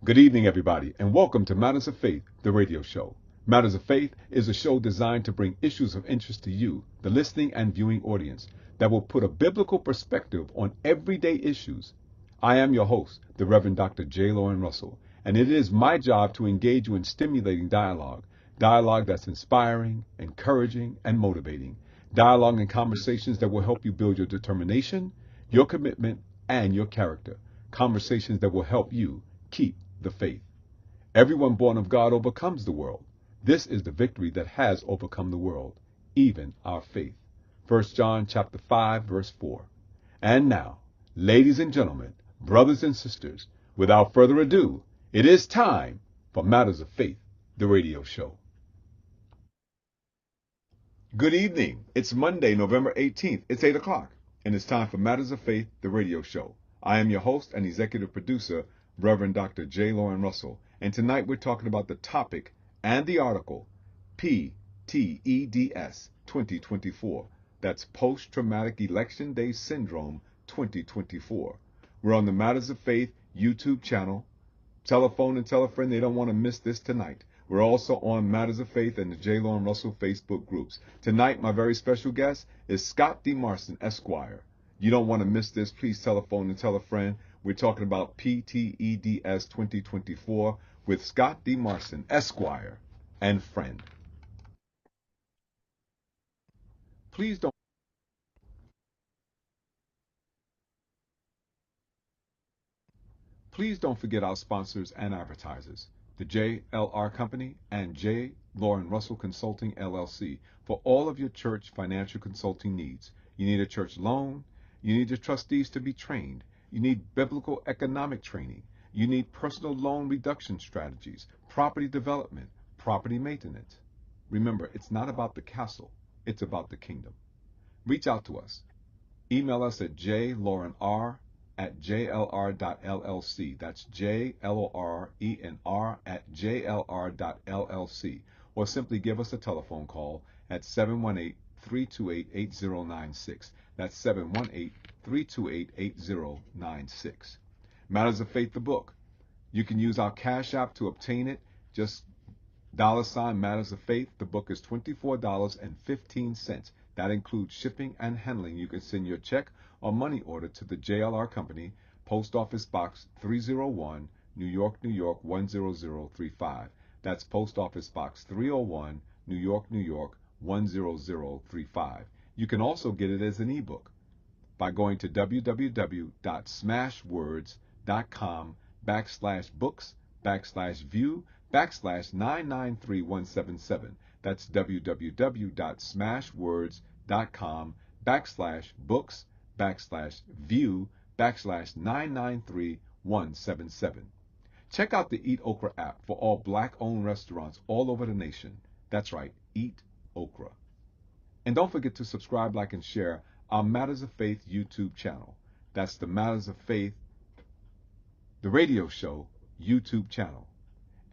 Good evening, everybody, and welcome to Matters of Faith, the radio show. Matters of Faith is a show designed to bring issues of interest to you, the listening and viewing audience, that will put a biblical perspective on everyday issues. I am your host, the Reverend Dr. J. Lauren Russell, and it is my job to engage you in stimulating dialogue that's inspiring, encouraging, and motivating, dialogue and conversations that will help you build your determination, your commitment, and your character, conversations that will help you keep the faith. Everyone born of God overcomes the world. This is the victory that has overcome the world, even our faith. 1 John chapter 5, verse 4. And now, ladies and gentlemen, brothers and sisters, without further ado, it is time for Matters of Faith, the radio show. Good evening. It's Monday, November 18th. It's 8 o'clock, and it's time for Matters of Faith, the radio show. I am your host and executive producer, Reverend Dr. J. Lauren Russell, and tonight we're talking about the topic and the article P.T.E.D.S. 2024. That's Post-Traumatic Election Day Syndrome 2024. We're on the Matters of Faith YouTube channel. Telephone and tell a friend they don't want to miss this tonight. We're also on Matters of Faith and the J. Lauren Russell Facebook groups. Tonight, my very special guest is Scott D. Marson, Esquire. You don't want to miss this. Please telephone and tell a friend. We're talking about P.T.E.D.S. 2024 with Scott D. Marson, Esquire, and friend. Please don't forget our sponsors and advertisers, the JLR Company and J. Lauren Russell Consulting, LLC, for all of your church financial consulting needs. You need a church loan. You need your trustees to be trained. You need biblical economic training. You need personal loan reduction strategies, property development, property maintenance. Remember, it's not about the castle. It's about the kingdom. Reach out to us. Email us at jlaurenr@jlr.llc. That's JLORENR@jlr.llc. Or simply give us a telephone call at 718-328-8096. That's 718-328-8096. Matters of Faith, the book. You can use our Cash App to obtain it. Just $ Matters of Faith. The book is $24.15. That includes shipping and handling. You can send your check or money order to the JLR Company, Post Office Box 301, New York, New York 10035. That's Post Office Box 301, New York, New York 10035. You can also get it as an ebook by going to www.smashwords.com/books/view/993177. That's www.smashwords.com/books/view/993177. Check out the Eat Okra app for all black-owned restaurants all over the nation. That's right, Eat Okra. And don't forget to subscribe, like, and share our Matters of Faith YouTube channel. That's the Matters of Faith, the radio show YouTube channel.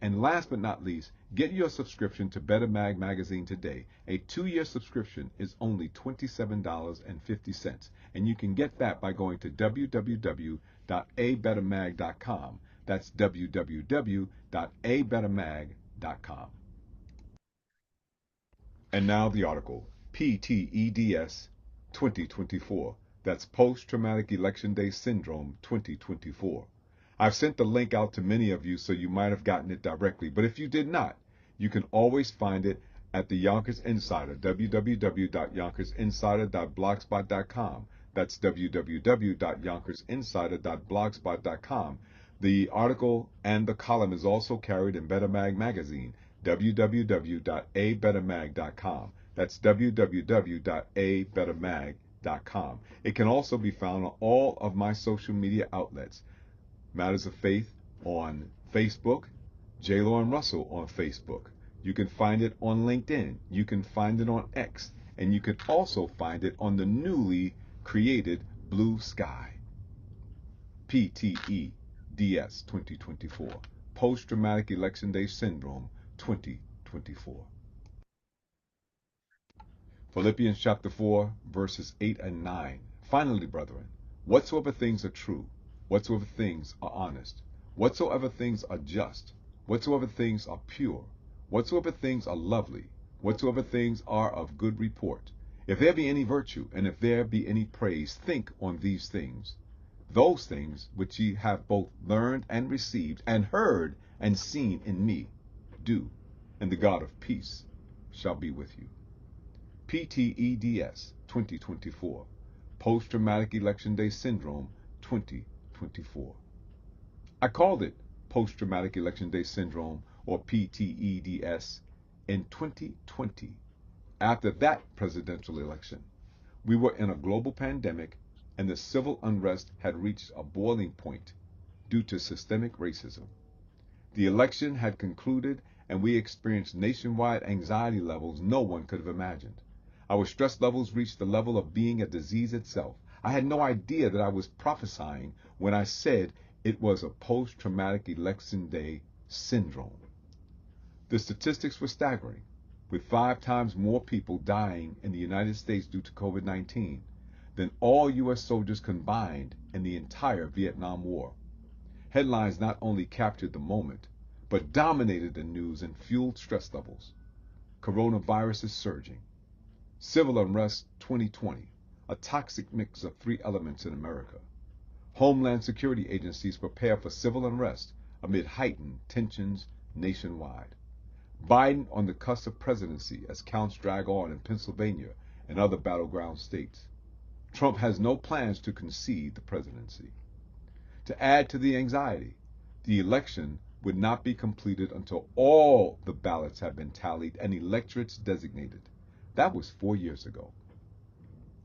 And last but not least, get your subscription to Better Mag magazine today. A 2-year subscription is only $27.50, and you can get that by going to www.abettermag.com. That's www.abettermag.com. And now the article, P.T.E.D.S. 2024. That's Post-Traumatic Election Day Syndrome 2024. I've sent the link out to many of you, so you might have gotten it directly. But if you did not, you can always find it at the Yonkers Insider, www.yonkersinsider.blogspot.com. That's www.yonkersinsider.blogspot.com. The article and the column is also carried in Better Mag magazine, www.abettermag.com. That's www.abettermag.com. It can also be found on all of my social media outlets. Matters of Faith on Facebook, J. Lauren Russell on Facebook. You can find it on LinkedIn. You can find it on X. And you can also find it on the newly created Blue Sky. P.T.E.D.S. 2024. Post-Traumatic Election Day Syndrome 2024. Philippians chapter 4, verses 8 and 9. Finally, brethren, whatsoever things are true, whatsoever things are honest, Whatsoever things are just, whatsoever things are pure, whatsoever things are lovely, whatsoever things are of good report, if there be any virtue, and if there be any praise, think on these things. Those things which ye have both learned and received, and heard and seen in me, do, and the God of peace shall be with you. P.T.E.D.S. 2024, Post-Traumatic Election Day Syndrome 2024. I called it Post-Traumatic Election Day Syndrome, or P.T.E.D.S., in 2020, after that presidential election. We were in a global pandemic, and the civil unrest had reached a boiling point due to systemic racism. The election had concluded, and we experienced nationwide anxiety levels no one could have imagined. Our stress levels reached the level of being a disease itself. I had no idea that I was prophesying when I said it was a post-traumatic election day syndrome. The statistics were staggering, with 5 times more people dying in the United States due to COVID-19 than all U.S. soldiers combined in the entire Vietnam War. Headlines not only captured the moment, but dominated the news and fueled stress levels. Coronavirus is surging. Civil unrest 2020, a toxic mix of 3 elements in America. Homeland Security agencies prepare for civil unrest amid heightened tensions nationwide. Biden on the cusp of presidency as counts drag on in Pennsylvania and other battleground states. Trump has no plans to concede the presidency. To add to the anxiety, the election would not be completed until all the ballots have been tallied and electorates designated. That was 4 years ago.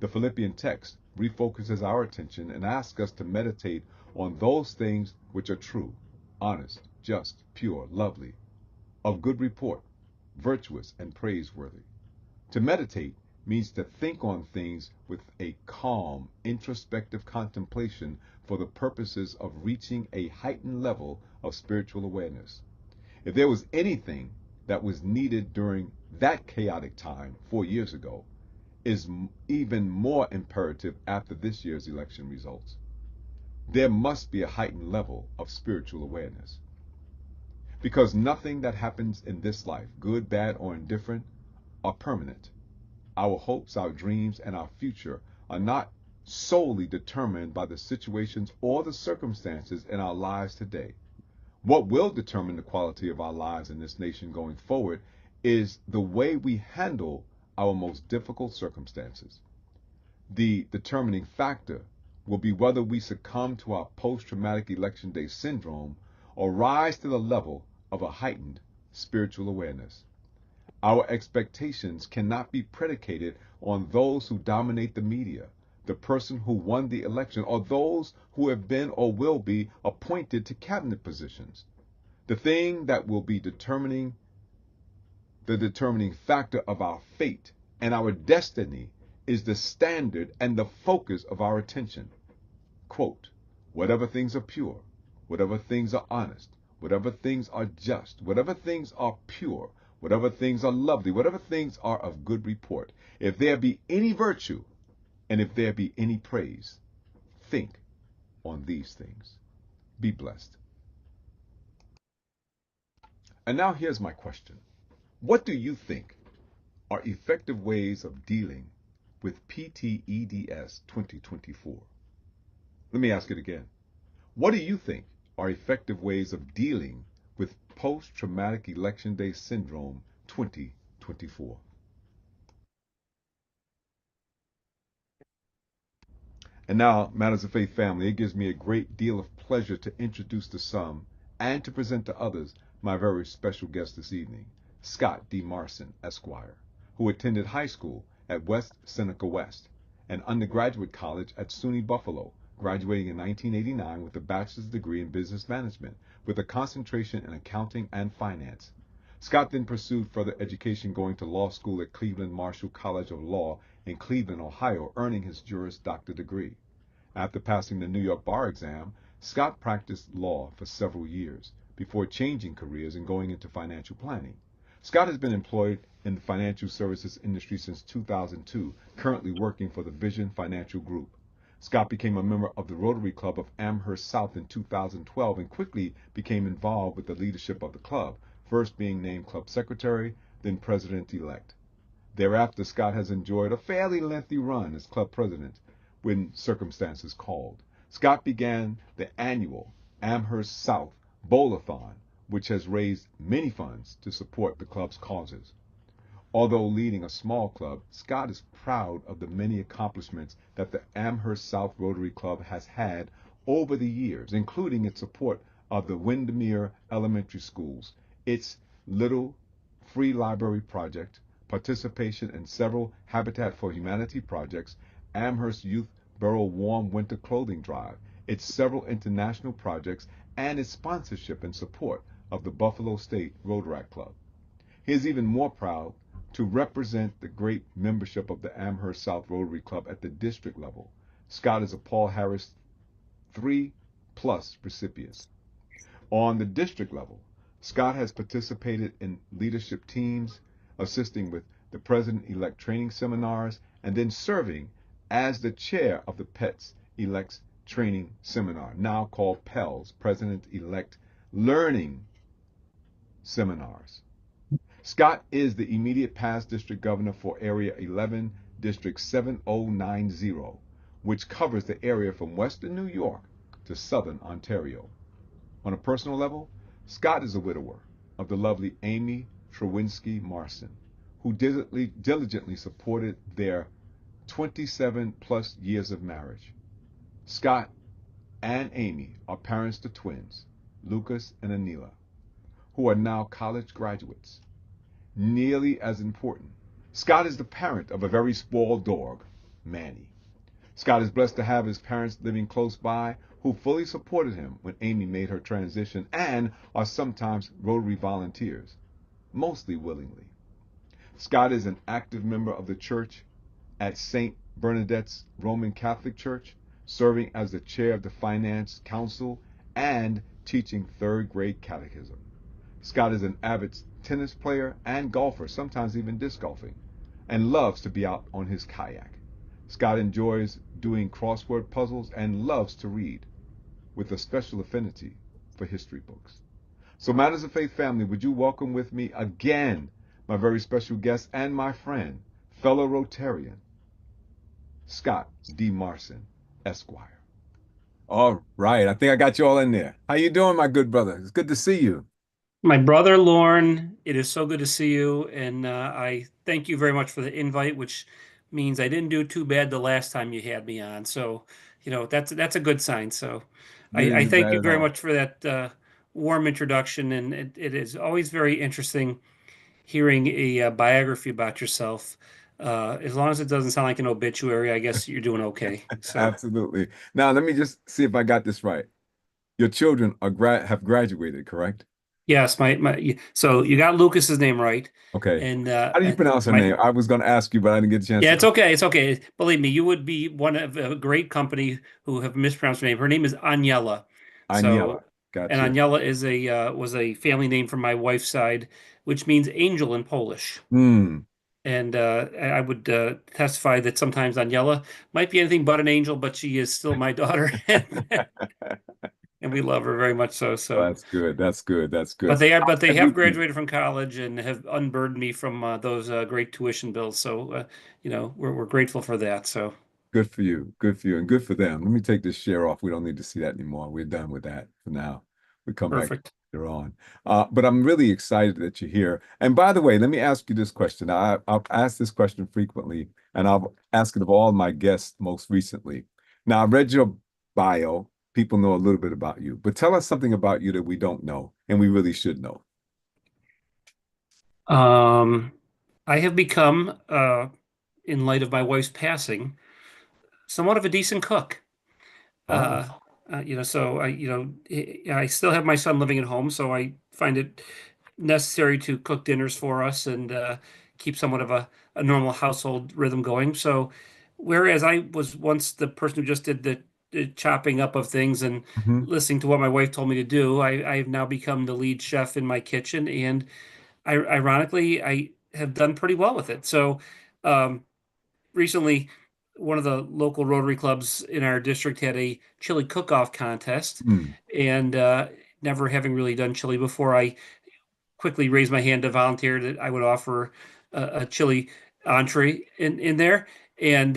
The Philippian text refocuses our attention and asks us to meditate on those things which are true, honest, just, pure, lovely, of good report, virtuous, and praiseworthy. To meditate means to think on things with a calm, introspective contemplation for the purposes of reaching a heightened level of spiritual awareness. If there was anything that was needed during that chaotic time 4 years ago, is even more imperative after this year's election results. There must be a heightened level of spiritual awareness. Because nothing that happens in this life, good, bad, or indifferent, are permanent. Our hopes, our dreams, and our future are not solely determined by the situations or the circumstances in our lives today. What will determine the quality of our lives in this nation going forward is the way we handle our most difficult circumstances. The determining factor will be whether we succumb to our post-traumatic election day syndrome or rise to the level of a heightened spiritual awareness. Our expectations cannot be predicated on those who dominate the media, the person who won the election, or those who have been or will be appointed to cabinet positions. The thing that will be the determining factor of our fate and our destiny is the standard and the focus of our attention. Quote, whatever things are pure, whatever things are honest, whatever things are just, whatever things are pure, whatever things are lovely, whatever things are of good report, if there be any virtue, and if there be any praise, think on these things. Be blessed. And now here's my question. What do you think are effective ways of dealing with P.T.E.D.S. 2024? Let me ask it again. What do you think are effective ways of dealing with post-traumatic election day syndrome 2024? And now, Matters of Faith family, it gives me a great deal of pleasure to introduce to some and to present to others my very special guest this evening, Scott D. Marson, Esquire, who attended high school at West Seneca West and undergraduate college at SUNY Buffalo, graduating in 1989 with a bachelor's degree in business management with a concentration in accounting and finance. Scott then pursued further education, going to law school at Cleveland Marshall College of Law in Cleveland, Ohio, earning his Juris Doctor degree. After passing the New York bar exam, Scott practiced law for several years before changing careers and going into financial planning. Scott has been employed in the financial services industry since 2002, currently working for the Vision Financial Group. Scott became a member of the Rotary Club of Amherst South in 2012 and quickly became involved with the leadership of the club, first being named club secretary, then president-elect. Thereafter, Scott has enjoyed a fairly lengthy run as club president when circumstances called. Scott began the annual Amherst South Bowl-a-thon, which has raised many funds to support the club's causes. Although leading a small club, Scott is proud of the many accomplishments that the Amherst South Rotary Club has had over the years, including its support of the Windermere Elementary Schools, its Little Free Library Project, participation in several Habitat for Humanity projects, Amherst Youth Borough Warm Winter Clothing Drive, its several international projects, and its sponsorship and support of the Buffalo State Rotaract Club. He is even more proud to represent the great membership of the Amherst South Rotary Club at the district level. Scott is a Paul Harris 3 Plus recipient. On the district level, Scott has participated in leadership teams, assisting with the president-elect training seminars, and then serving as the chair of the P.T.E.D.S training seminar, now called PELS, President-elect Learning Seminars. Scott is the immediate past district governor for Area 11, District 7090, which covers the area from western New York to southern Ontario. On a personal level, Scott is a widower of the lovely Amy Trewinski Marson, who diligently supported their 27 plus years of marriage. Scott and Amy are parents to twins, Lucas and Anila, who are now college graduates. Nearly as important, Scott is the parent of a very spoiled dog, Manny. Scott is blessed to have his parents living close by who fully supported him when Amy made her transition and are sometimes Rotary volunteers, mostly willingly. Scott is an active member of the church at St. Bernadette's Roman Catholic Church, serving as the chair of the Finance Council and teaching third grade catechism. Scott is an avid tennis player and golfer, sometimes even disc golfing, and loves to be out on his kayak. Scott enjoys doing crossword puzzles and loves to read, with a special affinity for history books. So, Matters of Faith family, would you welcome with me again my very special guest and my friend, fellow Rotarian, Scott D. Marson, Esquire. All right, I think I got you all in there. How you doing, my good brother? It's good to see you. My brother Lorne, it is so good to see you, and I thank you very much for the invite, which means I didn't do too bad the last time you had me on. So, that's a good sign. So, You didn't I do thank bad you at very all. much for that warm introduction, and it is always very interesting hearing a biography about yourself. As long as it doesn't sound like an obituary, I guess you're doing okay. So, Absolutely. Now, let me just see if I got this right. Your children are have graduated, correct? yes, so you got Lucas's name right, Okay. and How do you pronounce her my name? I was going to ask you, but I didn't get a chance Yeah, to. it's okay. It's okay. Believe me, you would be one of a great company who have mispronounced her name. Her name is Aniela. Aniela. So, and Gotcha. Aniela is a was a family name from my wife's side, which means angel in Polish. Hmm. And I would testify that sometimes Aniela might be anything but an angel, but she is still my daughter, and we love her very much so. Well, So, that's good. That's good. That's good. So how but they have you have been? graduated from college and have unburdened me from those great tuition bills. So, we're grateful for that. So. Good for you. Good for you. And good for them. Let me take this share off. We don't need to see that anymore. We're done with that for now. We come back Perfect. later on. But I'm really excited that you're here. And by the way, let me ask you this question. I've asked this question frequently, and I've asked it of all my guests most recently. Now, I read your bio. People know a little bit about you, but tell us something about you that we don't know and we really should know. Um, I have become, in light of my wife's passing, somewhat of a decent cook. Oh. Uh, so I still have my son living at home, so I find it necessary to cook dinners for us and keep somewhat of a normal household rhythm going. So, whereas I was once the person who just did the chopping up of things and Mhm. listening to what my wife told me to do, I've now become the lead chef in my kitchen, and ironically, I have done pretty well with it. So, um, recently, one of the local Rotary clubs in our district had a chili cook-off contest, Hmm. and never having really done chili before, I quickly raised my hand to volunteer that I would offer a chili entree in there, and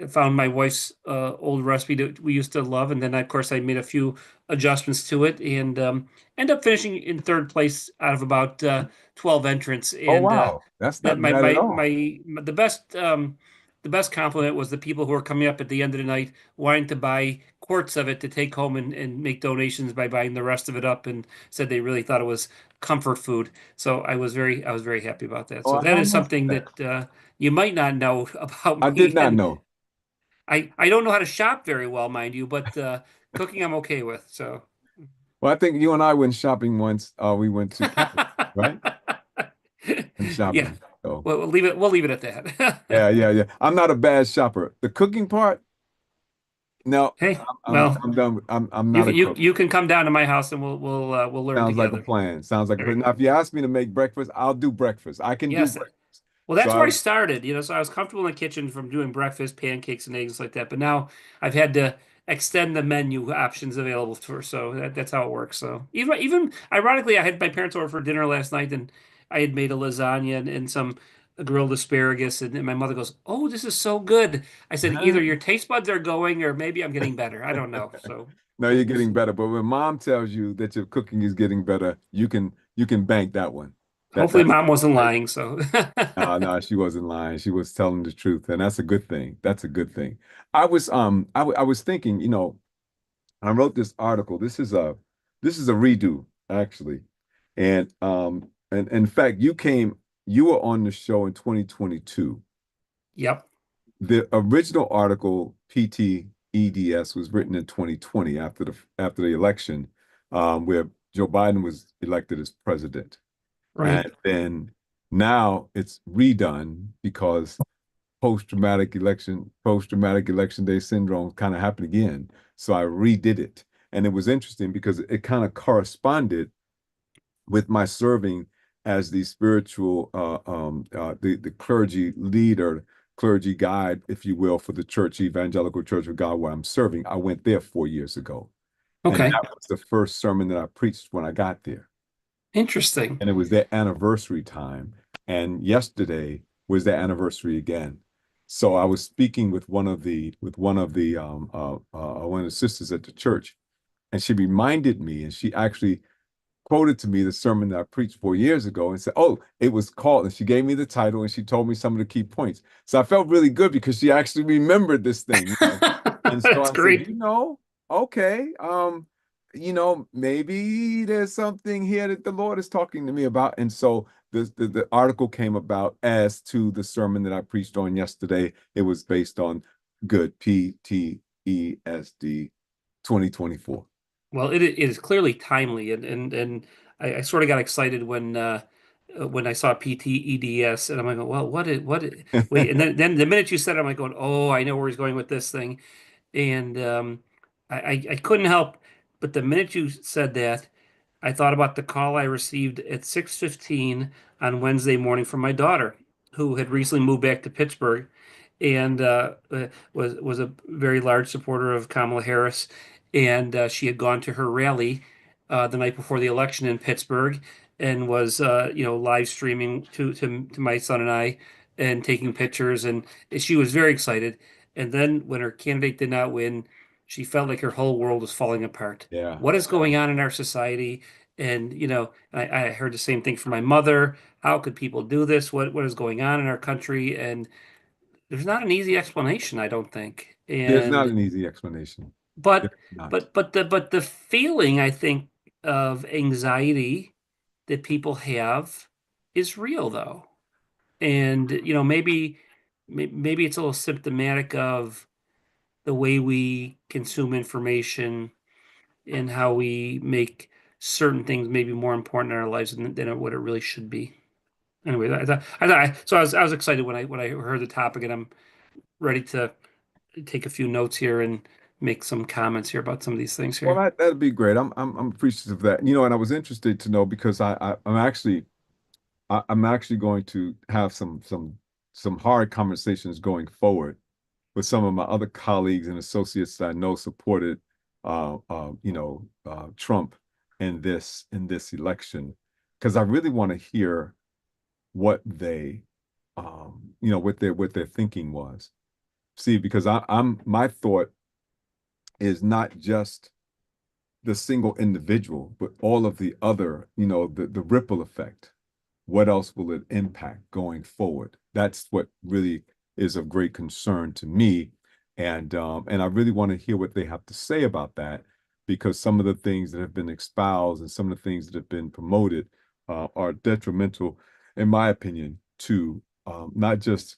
found my wife's old recipe that we used to love, and then of course I made a few adjustments to it, and end up finishing in third place out of about 12 entrants, Oh, and wow. That's that not bad at all. the best compliment was the people who were coming up at the end of the night wanting to buy quarts of it to take home and make donations by buying the rest of it up, and said they really thought it was comfort food. So I was very happy about that. Oh, So that how is nice is something that? that you might not know I about did me. not And know. I don't know how to shop very well, mind you, but cooking I'm okay with. So Well, I think you and I went shopping once. We went to Canada, right? And yeah, shopping. So we'll leave it. We'll leave it at yeah, that. yeah, yeah. I'm not a bad shopper. The cooking part, no, Hey, I'm well, I'm done. I'm not a cook. you can come down to my house and we'll learn Sounds like a together. plan. Sounds like a Very plan. Now, good. if you ask me to make breakfast, I'll do breakfast. I can do Yes. breakfast. Well, So that's where I I, started, so I was comfortable in the kitchen from doing breakfast, pancakes, and eggs like that. But now I've had to extend the menu options available for, so that's how it works. So even ironically, I had my parents over for dinner last night, and I had made a lasagna and some grilled asparagus, and my mother goes, "Oh, this is so good." I said, "Either your taste buds are going, or maybe I'm getting better. I don't know." So no, you're we'll getting see. better. But when mom tells you that your cooking is getting better, you can bank that one. Hopefully, That's mom wasn't lying. So no, she wasn't lying. She was telling the truth, and that's a good thing. That's a good thing. I was thinking, I wrote this article. This is a redo actually, and in fact, you were on the show in 2022. yep. The original article, P.T.E.D.S, was written in 2020 after the election, where Joe Biden was elected as president. Right. And then now it's redone because post-traumatic election day syndrome kind of happened again. So I redid it. And it was interesting because it kind of corresponded with my serving as the spiritual the clergy leader, clergy guide, if you will, for the church, Evangelical Church of God, where I'm serving. I went there 4 years ago. And Okay. that was the first sermon that I preached when I got there. Interesting. And it was their anniversary time. And yesterday was their anniversary again. So I was speaking with one of the sisters at the church, and she reminded me, and she actually quoted to me the sermon that I preached 4 years ago and said, "Oh, it was called," and she gave me the title and she told me some of the key points. So I felt really good because she actually remembered this thing. And so That's I said, great. okay, maybe there's something here that the Lord is talking to me about. And so the article came about as to the sermon that I preached on yesterday. It was based on good PTESD 2024. Well, it is clearly timely, and I sort of got excited when I saw P.T.E.D.S, and I'm like, well, wait, and then the minute you said it, I'm like going, oh, I know where he's going with this thing, and I couldn't help, but the minute you said that, I thought about the call I received at 6:15 on Wednesday morning from my daughter, who had recently moved back to Pittsburgh, and was a very large supporter of Kamala Harris, and she had gone to her rally the night before the election in Pittsburgh, and was live streaming to my son and I, and taking pictures, and she was very excited. And then when her candidate did not win, she felt like her whole world was falling apart. Yeah. What is going on in our society? And I heard the same thing from my mother. How could people do this? What is going on in our country? And there's not an easy explanation, I don't think. There's not And an easy explanation. There's but not. but the feeling, I think, of anxiety that people have is real though. And maybe it's a little symptomatic of the way we consume information and how we make certain things maybe more important in our lives than what it really should be. Anyway, so I was excited when I heard the topic, and I'm ready to take a few notes here and make some comments here about some of these things Well, here. that'd be great. I'm appreciative of that. And I was interested to know because I'm actually going to have some hard conversations going forward with some of my other colleagues and associates that I know supported, Trump in this election, because I really want to hear what they, what their thinking was. See, because I'm my thought is not just the single individual, but all of the other, the ripple effect. What else will it impact going forward? That's what really is of great concern to me. And I really want to hear what they have to say about that, because some of the things that have been espoused and some of the things that have been promoted are detrimental, in my opinion, to not just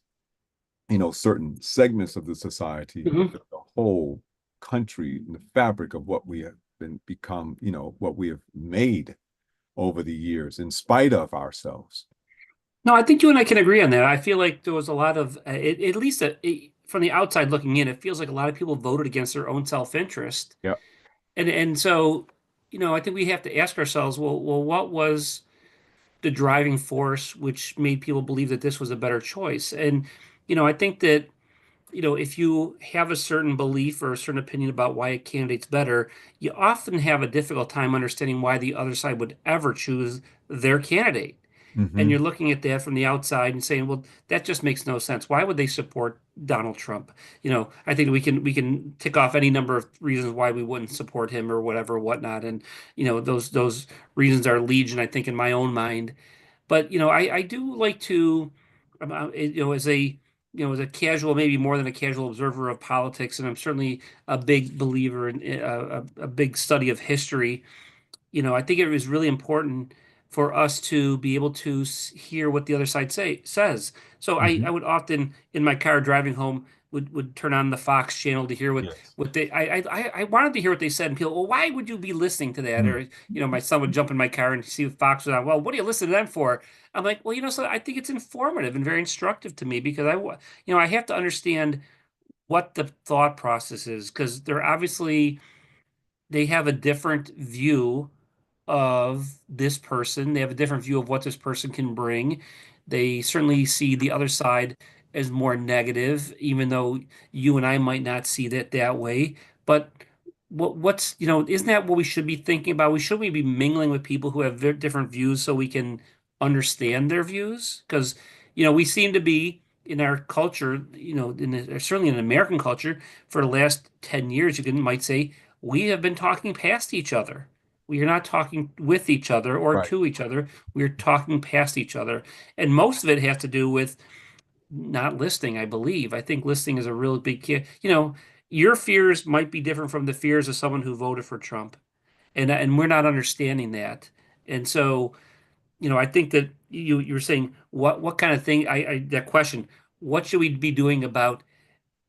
certain segments of the society, Mhm. but the whole country and the fabric of what we have become, what we have made over the years, in spite of ourselves. No, I think you and I can agree on that. I feel like there was a lot of, at least from the outside looking in, it feels like a lot of people voted against their own self-interest. Yeah. And so, I think we have to ask ourselves, well, what was the driving force which made people believe that this was a better choice? And, I think that, if you have a certain belief or a certain opinion about why a candidate's better, you often have a difficult time understanding why the other side would ever choose their candidate. And Mm-hmm. you're looking at that from the outside and saying, well, that just makes no sense. Why would they support Donald Trump? I think we can tick off any number of reasons why we wouldn't support him or whatever, whatnot. And those reasons are legion, I think, in my own mind. But I do like to, as a casual, maybe more than a casual observer of politics, and I'm certainly a big believer in a big study of history. I think it was really important for us to be able to hear what the other side says. So I Mm-hmm. would often in my car driving home would turn on the Fox channel to hear what Yes. what they I wanted to hear what they said, and people, well, why would you be listening to that? Mm. Or my son would jump in my car and see what Fox was on. Well, what do you listen to them for? I'm like, well, so I think it's informative and very instructive to me because I have to understand what the thought process is because they have a different view of this person. They have a different view of what this person can bring. They certainly see the other side as more negative, even though you and I might not see that way. But isn't that what we should be thinking about? We be mingling with people who have different views so we can understand their views? Because, we seem to be in our culture, certainly in American culture, for the last 10 years, might say, we have been talking past each other. We are not talking with each other or Right. to each other. We are talking past each other. And most of it has to do with not listening, I believe. I think listening is a real big key. Your fears might be different from the fears of someone who voted for Trump. And we're not understanding that. And so, I think that you're saying what kind of thing that question, what should we be doing about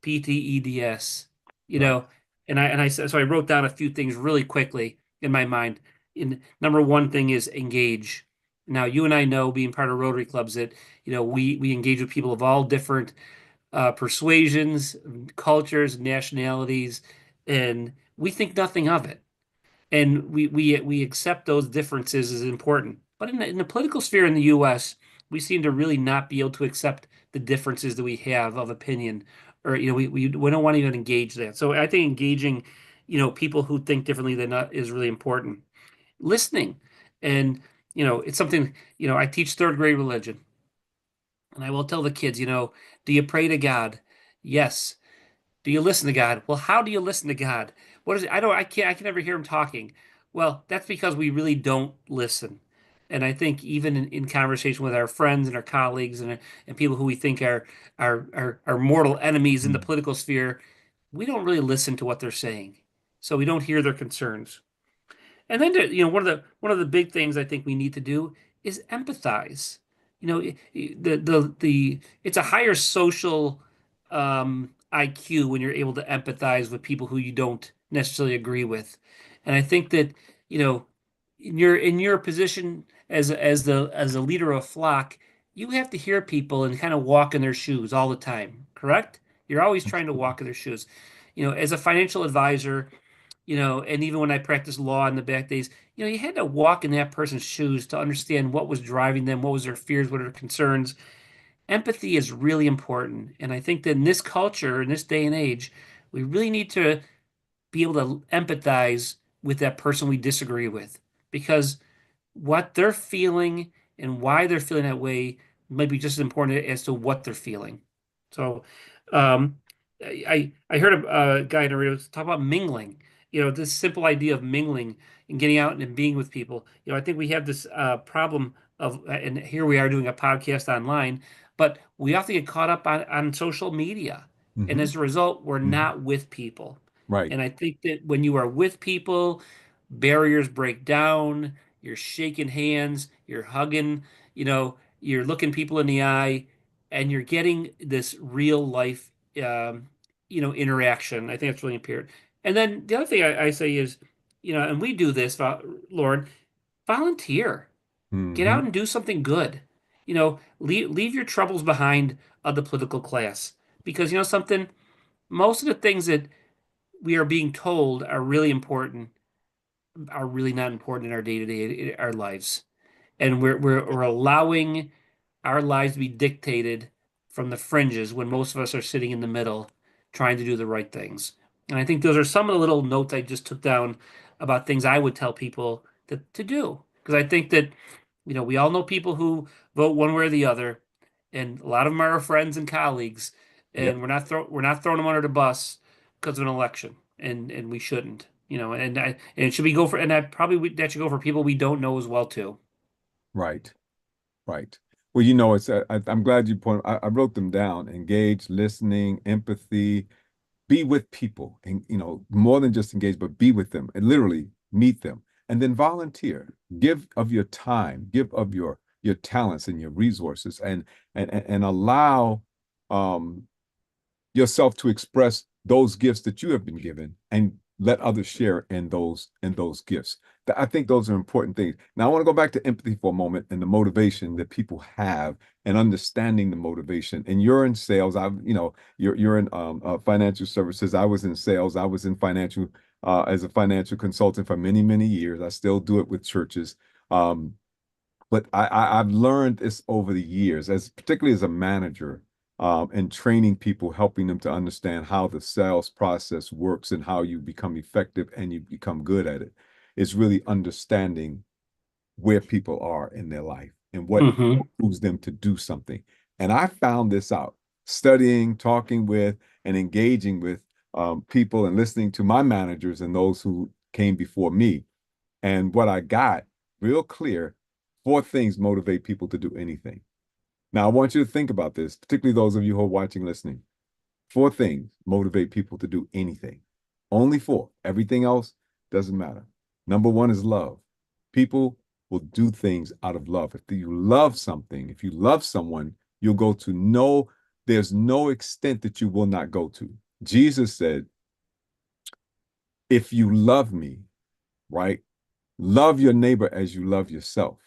P.T.E.D.S. You Right. know, and I said so I wrote down a few things really quickly in my mind. In number one thing is engage. Now you and I know, being part of Rotary clubs, that we engage with people of all different persuasions, cultures, nationalities, and we think nothing of it and we accept those differences as important. But in the political sphere in the U.S., we seem to really not be able to accept the differences that we have of opinion, or we don't want to even engage that. So I think engaging, people who think differently than us is really important. Listening, and it's something I teach third grade religion, and I will tell the kids, do you pray to God? Yes. Do you listen to God? Well, how do you listen to God? What is it? I can never hear him talking. Well, that's because we really don't listen. And I think even in conversation with our friends and our colleagues and people who we think are mortal enemies in the Mm. political sphere, we don't really listen to what they're saying. So we don't hear their concerns. And then one of the big things I think we need to do is empathize. It's a higher social IQ when you're able to empathize with people who you don't necessarily agree with. And I think that, you know, in your position as a leader of a flock, you have to hear people and kind of walk in their shoes all the time, correct? You're always trying to walk in their shoes. As a financial advisor, and even when I practiced law in the back days, you had to walk in that person's shoes to understand what was driving them, what was their fears, what are their concerns. empathy is really important. And I think that in this culture, in this day and age, we really need to be able to empathize with that person we disagree with because what they're feeling and why they're feeling that way might be just as important as to what they're feeling. So, um, I heard a guy in the radio talk about mingling. This simple idea of mingling and getting out and being with people. I think we have this problem of, and here we are doing a podcast online, but we often get caught up on social media, and Hmm. as a result, we're Hmm. not with people. Right. And I think that when you are with people, barriers break down, you're shaking hands, you're hugging, you're looking people in the eye, and you're getting this real life, interaction. I think that's really important. And then the other thing I say is, and we do this, Lauren, volunteer, get Hmm. out and do something good. Leave your troubles behind of the political class because something, most of the things that we are being told are really important are really not important in our day-to-day our lives. And we're allowing our lives to be dictated from the fringes when most of us are sitting in the middle trying to do the right things. And I think those are some of the little notes I just took down about things I would tell people to do. Because I think that, we all know people who vote one way or the other, and a lot of them are our friends and colleagues, Yep. and we're not throwing them under the bus because of an election, and we shouldn't. And it should be go for, and that probably that should go for people we don't know as well too. Right. Right. Well, it's I'm glad you point. I wrote them down: engage, listening, empathy, be with people, and more than just engage, but be with them and literally meet them, and then volunteer. Give of your time, give of your talents and your resources, and allow um yourself to express those gifts that you have been given and let others share in those gifts. I think those are important things. Now I want to go back to empathy for a moment and the motivation that people have and understanding the motivation. And you're in sales. You're in financial services. I was in sales. I was in financial as a financial consultant for many, many years. I still do it with churches. Um, but I've learned this over the years, as particularly as a manager, and training people, helping them to understand how the sales process works and how you become effective and you become good at it. Is really understanding where people are in their life and what Hmm. moves them to do something. And I found this out studying, talking with, and engaging with people and listening to my managers and those who came before me. And what I got real clear, four things motivate people to do anything. Now, I want you to think about this, particularly those of you who are watching, listening. Four things motivate people to do anything. Only four. Everything else doesn't matter. Number one is love. People will do things out of love. If you love something, if you love someone, you'll go to there's no extent that you will not go to. Jesus said, if you love me, right? Love your neighbor as you love yourself.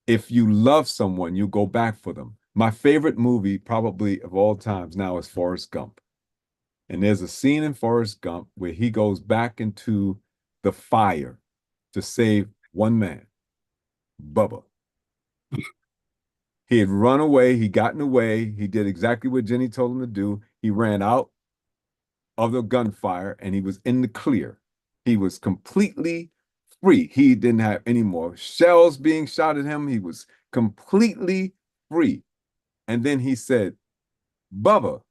If you love someone, you go back for them. My favorite movie, probably of all times now, is Forrest Gump. And there's a scene in Forrest Gump where he goes back into the fire to save one man, Bubba. He had run away, he got in the way, he did exactly what Jenny told him to do. He ran out of the gunfire and he was in the clear. He was completely free. He didn't have any more shells being shot at him. He was completely free. And then he said, Bubba,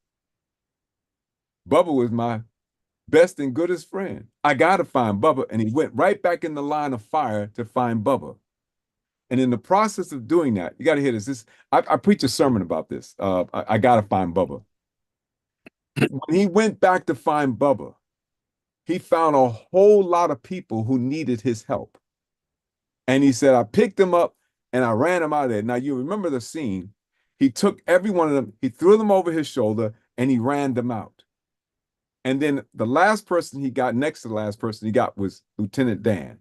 Bubba was my best and goodest friend. I got to find Bubba. And he went right back in the line of fire to find Bubba. And in the process of doing that, you got to hear this. I preach a sermon about this. I got to find Bubba. When he went back to find Bubba, he found a whole lot of people who needed his help. And he said, I picked them up and I ran them out of there. Now, you remember the scene. He took every one of them, he threw them over his shoulder, and he ran them out. And then the last person he got, next to the last person he got, was Lieutenant Dan.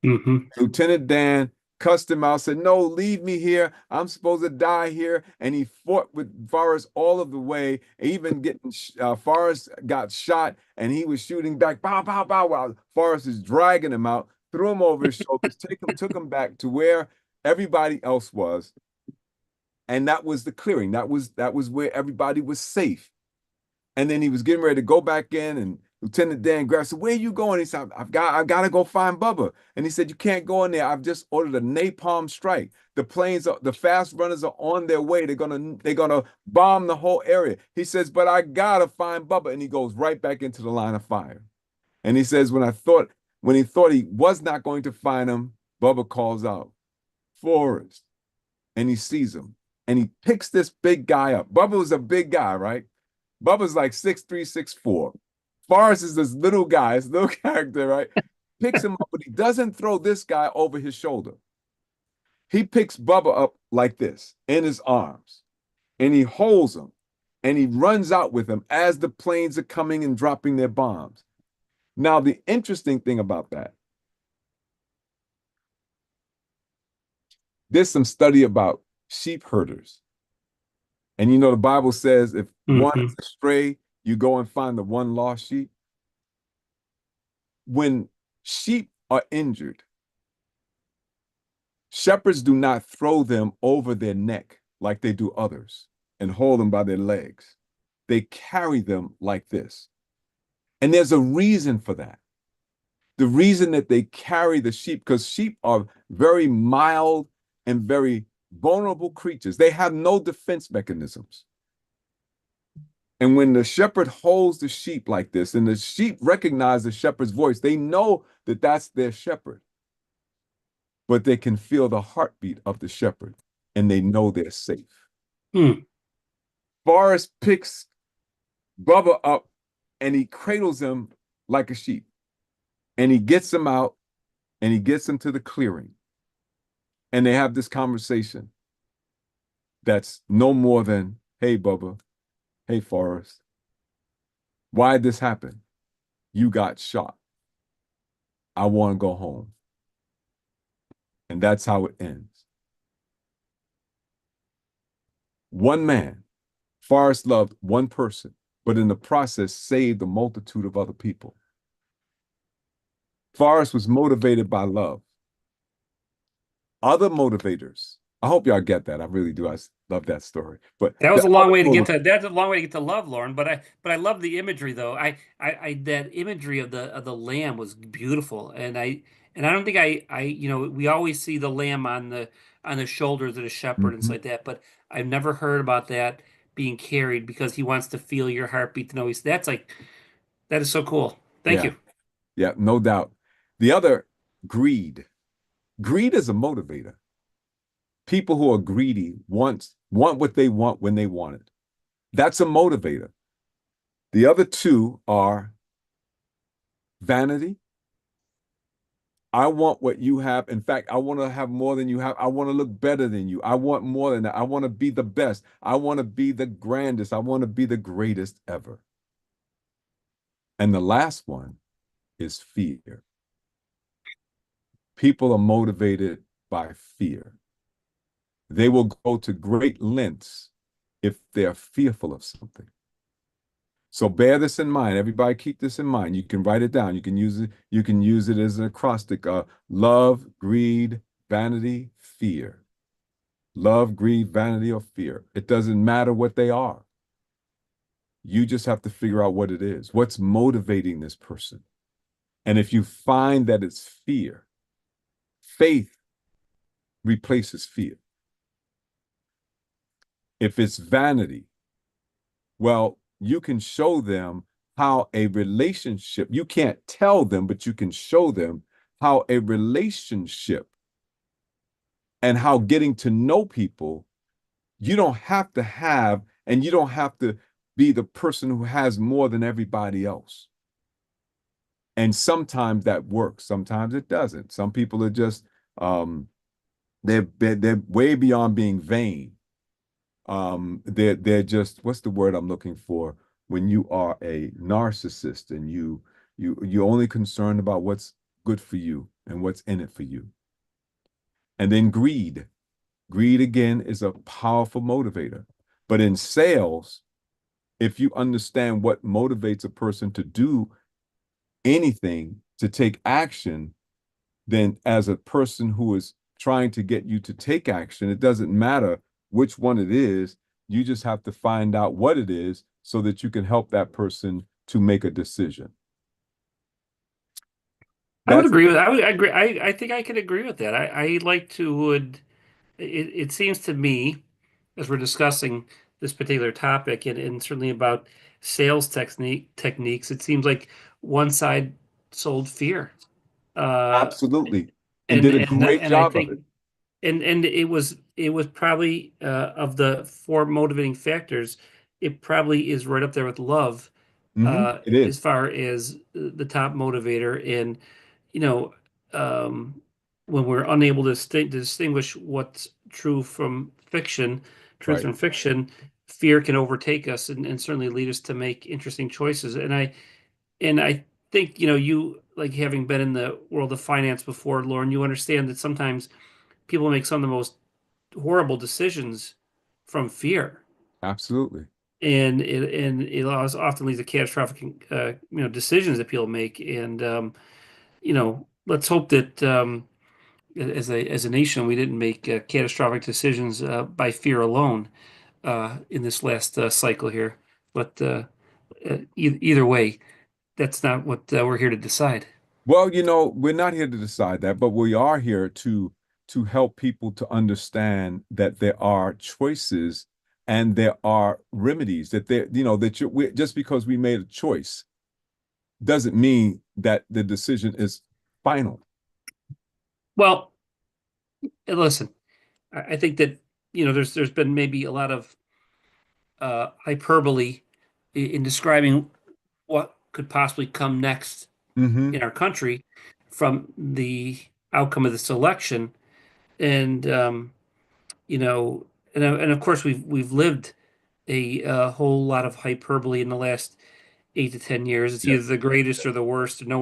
Hmm. Lieutenant Dan cussed him out, said, no, leave me here. I'm supposed to die here. And he fought with Forrest all of the way, even getting Forrest got shot and he was shooting back, bow, bow, bow, while Forrest is dragging him out, threw him over his shoulders, took him back to where everybody else was. And that was the clearing. That was where everybody was safe. And then he was getting ready to go back in, and Lieutenant Dan Graff said, "Where are you going?" He said, "I gotta go find Bubba." And he said, "You can't go in there. I've just ordered a napalm strike. The fast runners are on their way. They're gonna bomb the whole area." He says, "But I gotta find Bubba." And he goes right back into the line of fire. And he says, when he thought he was not going to find him, Bubba calls out, "Forrest." And he sees him. And he picks this big guy up. Bubba was a big guy, right? Bubba's like 6'3", 6'4". Forrest is this little guy, this little character, right? Picks him up, but he doesn't throw this guy over his shoulder. He picks Bubba up like this in his arms, and he holds him, and he runs out with him as the planes are coming and dropping their bombs. Now, the interesting thing about that, there's some study about sheep herders. And the Bible says if one Hmm. is astray, you go and find the one lost sheep. When sheep are injured, shepherds do not throw them over their neck like they do others and hold them by their legs. They carry them like this. And there's a reason for that. The reason that they carry the sheep, because sheep are very mild and very vulnerable creatures. They have no defense mechanisms. And when the shepherd holds the sheep like this, and the sheep recognize the shepherd's voice, they know that that's their shepherd. But they can feel the heartbeat of the shepherd, and they know they're safe. Hmm. Forrest picks Bubba up, and he cradles him like a sheep. And he gets him out, and he gets him to the clearing. And they have this conversation that's no more than, "Hey, Bubba. Hey, Forrest. Why did this happen? You got shot. I want to go home." And that's how it ends. One man, Forrest loved one person, but in the process saved a multitude of other people. Forrest was motivated by love. Other motivators, I hope y'all get that. I really do. I love that story. But That was the a long other way to get motiv- to. That's a long way to get to love, Lauren. But I love the imagery though. That imagery of the lamb was beautiful, and I don't think we always see the lamb on the shoulders of the shepherd and stuff Mhm. like that. But I've never heard about that being carried because he wants to feel your heartbeat to know he's. That's like that is so cool. Thank Yeah, you. yeah, no doubt. The other, greed. Greed is a motivator. People who are greedy want what they want when they want it. That's a motivator. The other two are vanity. I want what you have. In fact, I want to have more than you have. I want to look better than you. I want more than that. I want to be the best. I want to be the grandest. I want to be the greatest ever. And the last one is fear. People are motivated by fear. They will go to great lengths if they're fearful of something. So bear this in mind. Everybody keep this in mind. You can write it down. You can use it. You can use it as an acrostic. Love, greed, vanity, fear. Love, greed, vanity, or fear. It doesn't matter what they are. You just have to figure out what it is. What's motivating this person? And if you find that it's fear, faith replaces fear. If it's vanity, well, you can show them how a relationship, you can't tell them, but you can show them how a relationship and how getting to know people, you don't have to have, and you don't have to be the person who has more than everybody else. And sometimes that works, sometimes it doesn't. Some people are just, they're way beyond being vain. They're just, what's the word I'm looking for, when you are a narcissist and you're only concerned about what's good for you and what's in it for you. And then greed again is a powerful motivator. But in sales, if you understand what motivates a person to do anything, to take action, then as a person who is trying to get you to take action, it doesn't matter which one it is. You just have to find out what it is so that you can help that person to make a decision. I would That's agree with I would agree. I think I could agree with that. I like to would it seems to me as we're discussing this particular topic and certainly about sales techniques, it seems like one side sold fear. Uh, absolutely, and did a great and I job of think it. and it was probably of the four motivating factors, it probably is right up there with love It as is. far as the top motivator. And you know, um, when we're unable to distinguish what's true from fiction, truth Right. from fiction, fear can overtake us and certainly lead us to make interesting choices. And I think, you like having been in the world of finance before, Lauren, you understand that sometimes people make some of the most horrible decisions from fear. Absolutely. And it often leads to catastrophic decisions that people make. And let's hope that as a nation we didn't make catastrophic decisions by fear alone in this last cycle here. But either way, that's not what we're here to decide. Well, we're not here to decide that, but we are here to help people to understand that there are choices and there are remedies that that just because we made a choice doesn't mean that the decision is final. Well, listen, I think that there's been maybe a lot of hyperbole in describing what could possibly come next Hmm. in our country from the outcome of this election. And you know, and of course we've lived a whole lot of hyperbole in the last 8 to 10 years. It's either Yes. the greatest or the worst, or no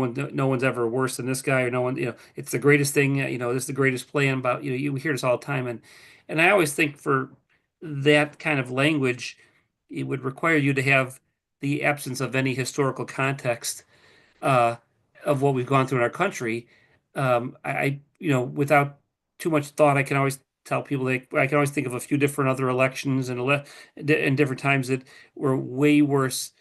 one's ever worse than this guy, or no one, it's the greatest thing, this is the greatest plan about, you hear this all the time. And I always think for that kind of language, it would require you to have the absence of any historical context uh, of what we've gone through in our country. Without too much thought, I can always tell people that I can always think of a few different other elections and different times that were way worse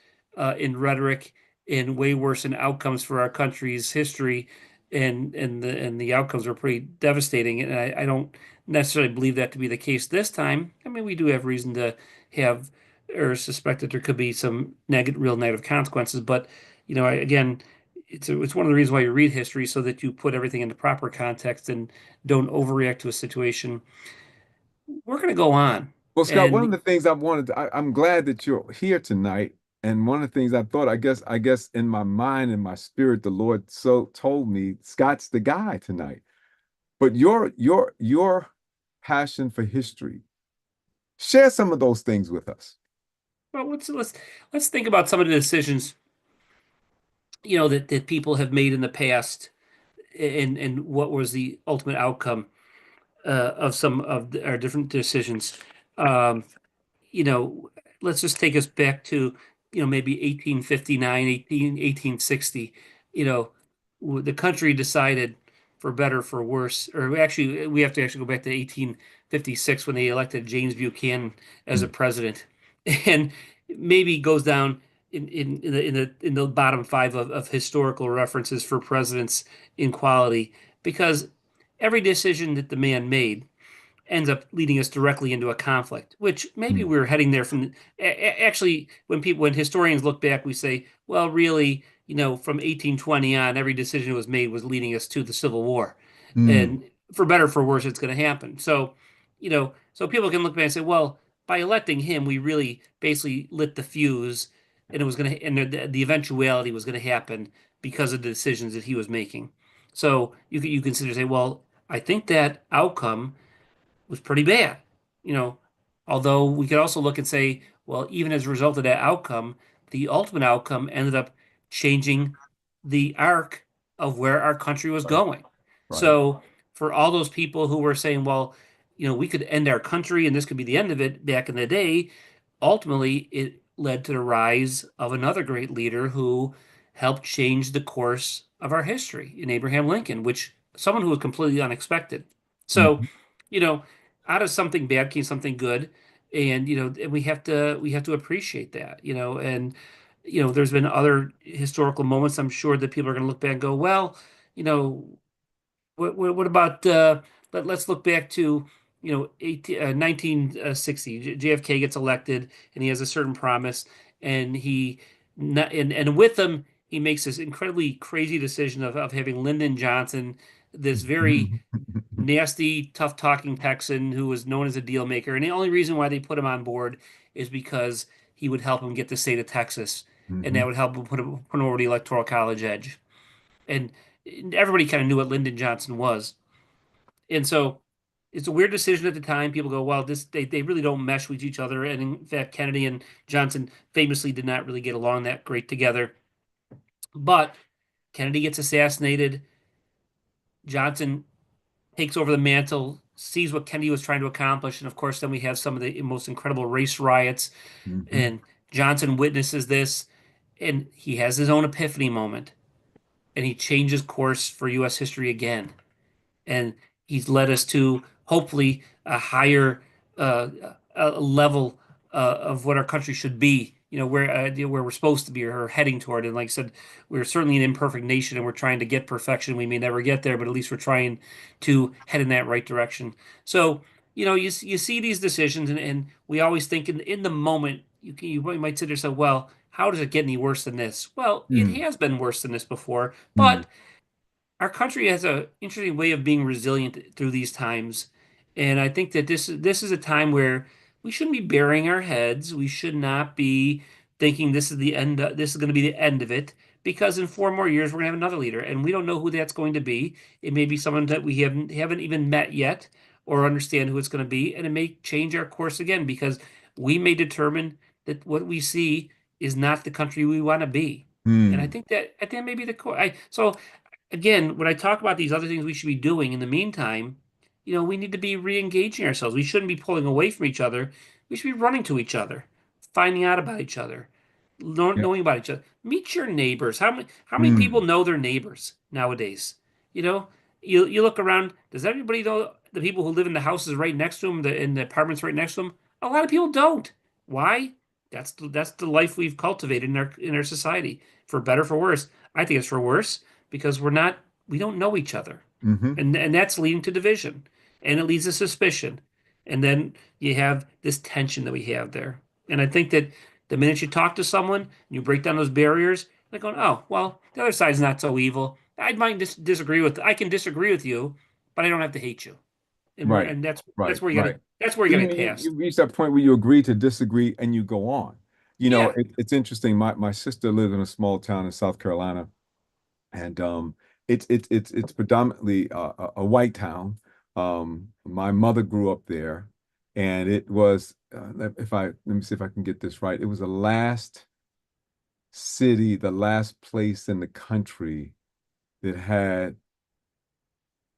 in rhetoric and way worse in outcomes for our country's history, and the outcomes were pretty devastating. And I don't necessarily believe that to be the case this time. I mean, we do have reason to have or suspect that there could be some real negative consequences, but again, it's one of the reasons why you read history, so that you put everything into proper context and don't overreact to a situation. We're going to go on. Well, Scott, one of And the things I'm glad that you're here tonight. And one of the things I thought, I guess in my mind and my spirit, the Lord so told me, Scott's the guy tonight. But your passion for history, share some of those things with us. well, let's think about some of the decisions that people have made in the past, and what was the ultimate outcome of some of our different decisions. Um, you know, let's just take us back to, maybe 1859, 1860. You know, the country decided, for better, for worse, or actually, we have to actually go back to 1856 when they elected James Buchanan as a Mm, president, and maybe goes down in the bottom five of historical references for presidents in quality, because every decision that the man made ends up leading us directly into a conflict, which maybe mm, we were heading there from. Actually, when historians look back, we say, well, really, from 1820 on, every decision that was made was leading us to the Civil War, mm, and for better or for worse, it's going to happen. So people can look back and say, well, by electing him, we really basically lit the fuse, and it was going to, and the eventuality was going to happen because of the decisions that he was making. So you consider, say, well, I think that outcome was pretty bad. You know, Although we could also look and say, well, even as a result of that outcome, the ultimate outcome ended up changing the arc of where our country was right, going. right. So for all those people who were saying, well, we could end our country and this could be the end of it back in the day, ultimately it led to the rise of another great leader who helped change the course of our history in Abraham Lincoln, which someone who was completely unexpected. So, Mhm. you know, out of something bad came something good, and and we have to appreciate that, and there's been other historical moments. I'm sure that people are going to look back and go, well, you know, what about let's look back to 1960. JFK gets elected, and he has a certain promise, and and with him he makes this incredibly crazy decision of having Lyndon Johnson, this very nasty, tough talking Texan who was known as a deal maker. And the only reason why they put him on board is because he would help him get the state of Texas, and Hmm. that would help him put him over the electoral college edge. And everybody kind of knew what Lyndon Johnson was. And so it's a weird decision at the time. People go, well, they really don't mesh with each other. And in fact, Kennedy and Johnson famously did not really get along that great together. But Kennedy gets assassinated. Johnson takes over the mantle, sees what Kennedy was trying to accomplish, and of course, then we have some of the most incredible race riots, Hmm. and Johnson witnesses this, and he has his own epiphany moment, and he changes course for U.S. history again, and he's led us to hopefully a higher uh, level of what our country should be. Where we're supposed to be or heading toward. And like I said, we're certainly an imperfect nation, and we're trying to get perfection. We may never get there, but at least we're trying to head in that right direction. So, you see these decisions, and we always think in the moment, you might sit there and say, well, how does it get any worse than this? Well, it Mm. has been worse than this before, Mm. but our country has a interesting way of being resilient through these times, and I think that this is a time where we shouldn't be burying our heads. We should not be thinking this is the end. This is going to be the end of it, because in 4 more years we're going to have another leader, and we don't know who that's going to be. It may be someone that we haven't even met yet or understand who it's going to be, and it may change our course again because we may determine that what we see is not the country we want to be. And I Mm. think that at the end may be the core. So again, when I talk about these other things we should be doing in the meantime, we need to be re-engaging ourselves. We shouldn't be pulling away from each other. We should be running to each other, finding out about each other, Yeah. knowing about each other. Meet your neighbors. How many people Mm. know their neighbors nowadays? You know, you look around. Does everybody know the people who live in the houses right next to them, in the apartments right next to them? A lot of people don't. Why? That's the life we've cultivated in our society, for better, for worse. I think it's for worse because we don't know each other. Hmm. And that's leading to division, and it leads to suspicion. And then you have this tension that we have there. And I think that the minute you talk to someone and you break down those barriers, they're going, oh, well, the other side's not so evil. I can disagree with you, but I don't have to hate you. And we're Right. and Right. Right. that's where So, you gotta get you past. reach that point where you agree to disagree and you go on. Yeah. It's interesting. My sister lived in a small town in South Carolina, and it's predominantly a white town. My mother grew up there, and it was if I let me see if I can get this right. It was the last city, the last place in the country that had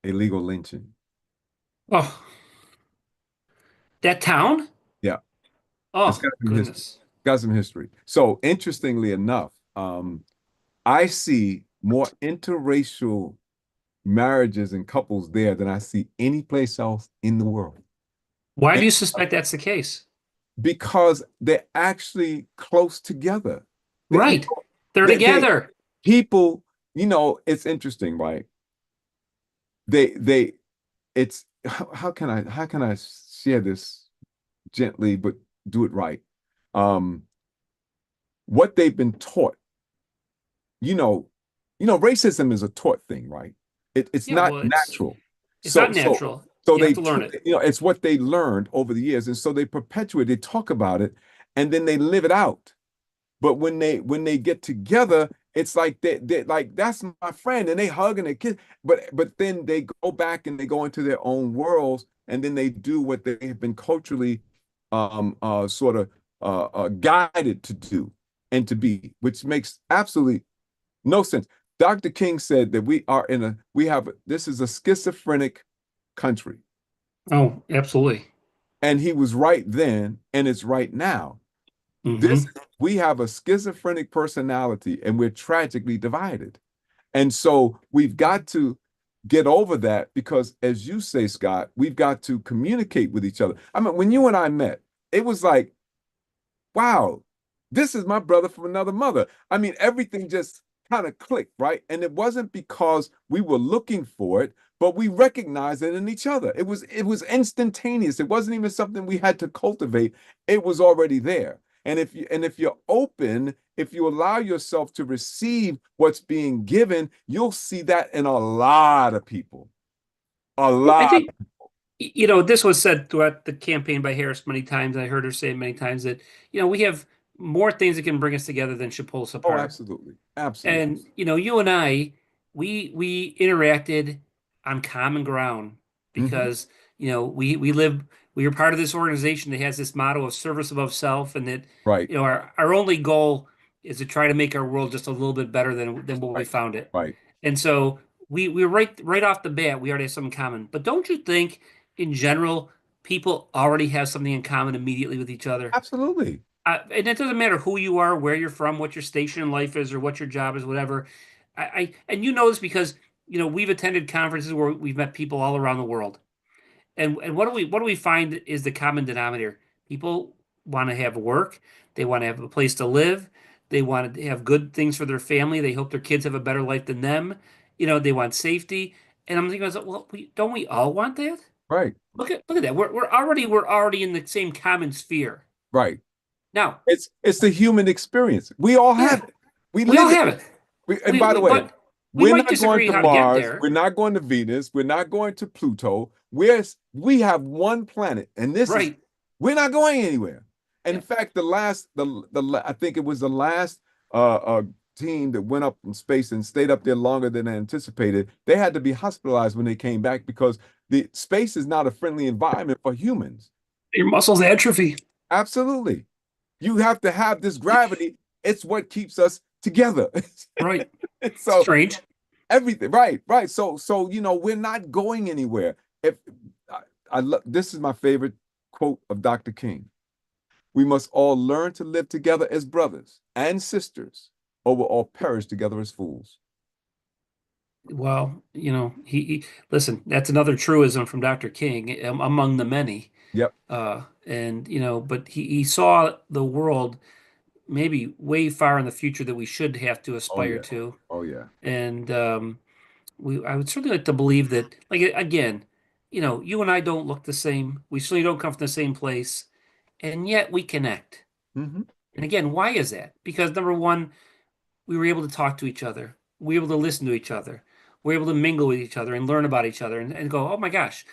a legal lynching. Oh, that town? Yeah, it's Oh, got some history. goodness. Got some history. So interestingly enough, I see more interracial marriages and couples there than I see any place else in the world. Why do And you suspect that's the case? because they're actually close together. They, you Right. know, They're they together. people, it's interesting, right? They it's how can I share this gently but do it right? Um, what they've been taught, you know, racism is a taught thing, right? It's Yeah, not well, natural. it's So not so natural. so You have they to learn it. it's what they learned over the years, and so they perpetuate, they talk about it, and then they live it out. But when they get together, it's like they like that's my friend, and they hug and they kiss. But then they go back and they go into their own worlds, and then they do what they have been culturally sort of guided to do and to be, which makes absolutely no sense. Dr. King said that this is a schizophrenic country. Oh, absolutely. And he was right then, and it's right now. This Hmm. we have a schizophrenic personality, and we're tragically divided. And so we've got to get over that because, as you say, Scott, we've got to communicate with each other. I mean, when you and I met, it was like, wow, this is my brother from another mother. I mean, everything just kind of clicked, right? And it wasn't because we were looking for it, but we recognized it in each other. It was instantaneous. It wasn't even something we had to cultivate. It was already there. And if you're open, if you allow yourself to receive what's being given, you'll see that in a lot of people. A Well, I lot. think, this was said throughout the campaign by Harris many times. I heard her say it many times that, we have more things that can bring us together than should pull us Oh, apart. absolutely. Absolutely. And you and I, we interacted on common ground Hmm. because we are part of this organization that has this motto of service above self, and that Right. our only goal is to try to make our world just a little bit better than what we Right. found it. Right. And so we right off the bat we already have something in common. But don't you think in general people already have something in common immediately with each other? Absolutely. And it doesn't matter who you are, where you're from, what your station in life is, or what your job is, whatever. And you know this because we've attended conferences where we've met people all around the world. And what do we find is the common denominator? People want to have work, they want to have a place to live, they want to have good things for their family, they hope their kids have a better life than them. They want safety. And I'm thinking, well, don't we all want that? Right. Look at that. We're already in the same common sphere. Right. Now, It's the human experience. We all have yeah. it. We We all live it. have it. And by the way, But we we're might not going disagree to how to get Mars. We're there. not going to Venus. We're not going to Pluto. We have one planet, and Right. we're not going anywhere. And in Yeah. fact, I think it was the last uh, uh, team that went up in space and stayed up there longer than anticipated. They had to be hospitalized when they came back because the space is not a friendly environment for humans. Your muscles atrophy. Absolutely. You have to have this gravity. It's what keeps us together. Right. So Strange. everything, right, right. So we're not going anywhere. If I love this is my favorite quote of Dr. King. We must all learn to live together as brothers and sisters, or we'll all perish together as fools. Well, listen, that's another truism from Dr. King, among the many. Yep. And but he saw the world maybe way far in the future that we should have to Oh aspire yeah. to. Oh yeah. And I would certainly like to believe that, like, again, you and I don't look the same. We certainly don't come from the same place, and yet we connect. Hmm. And again, why is that? Because number one, we were able to talk to each other. We were able to listen to each other. We were able to mingle with each other and learn about each other and go, oh my gosh,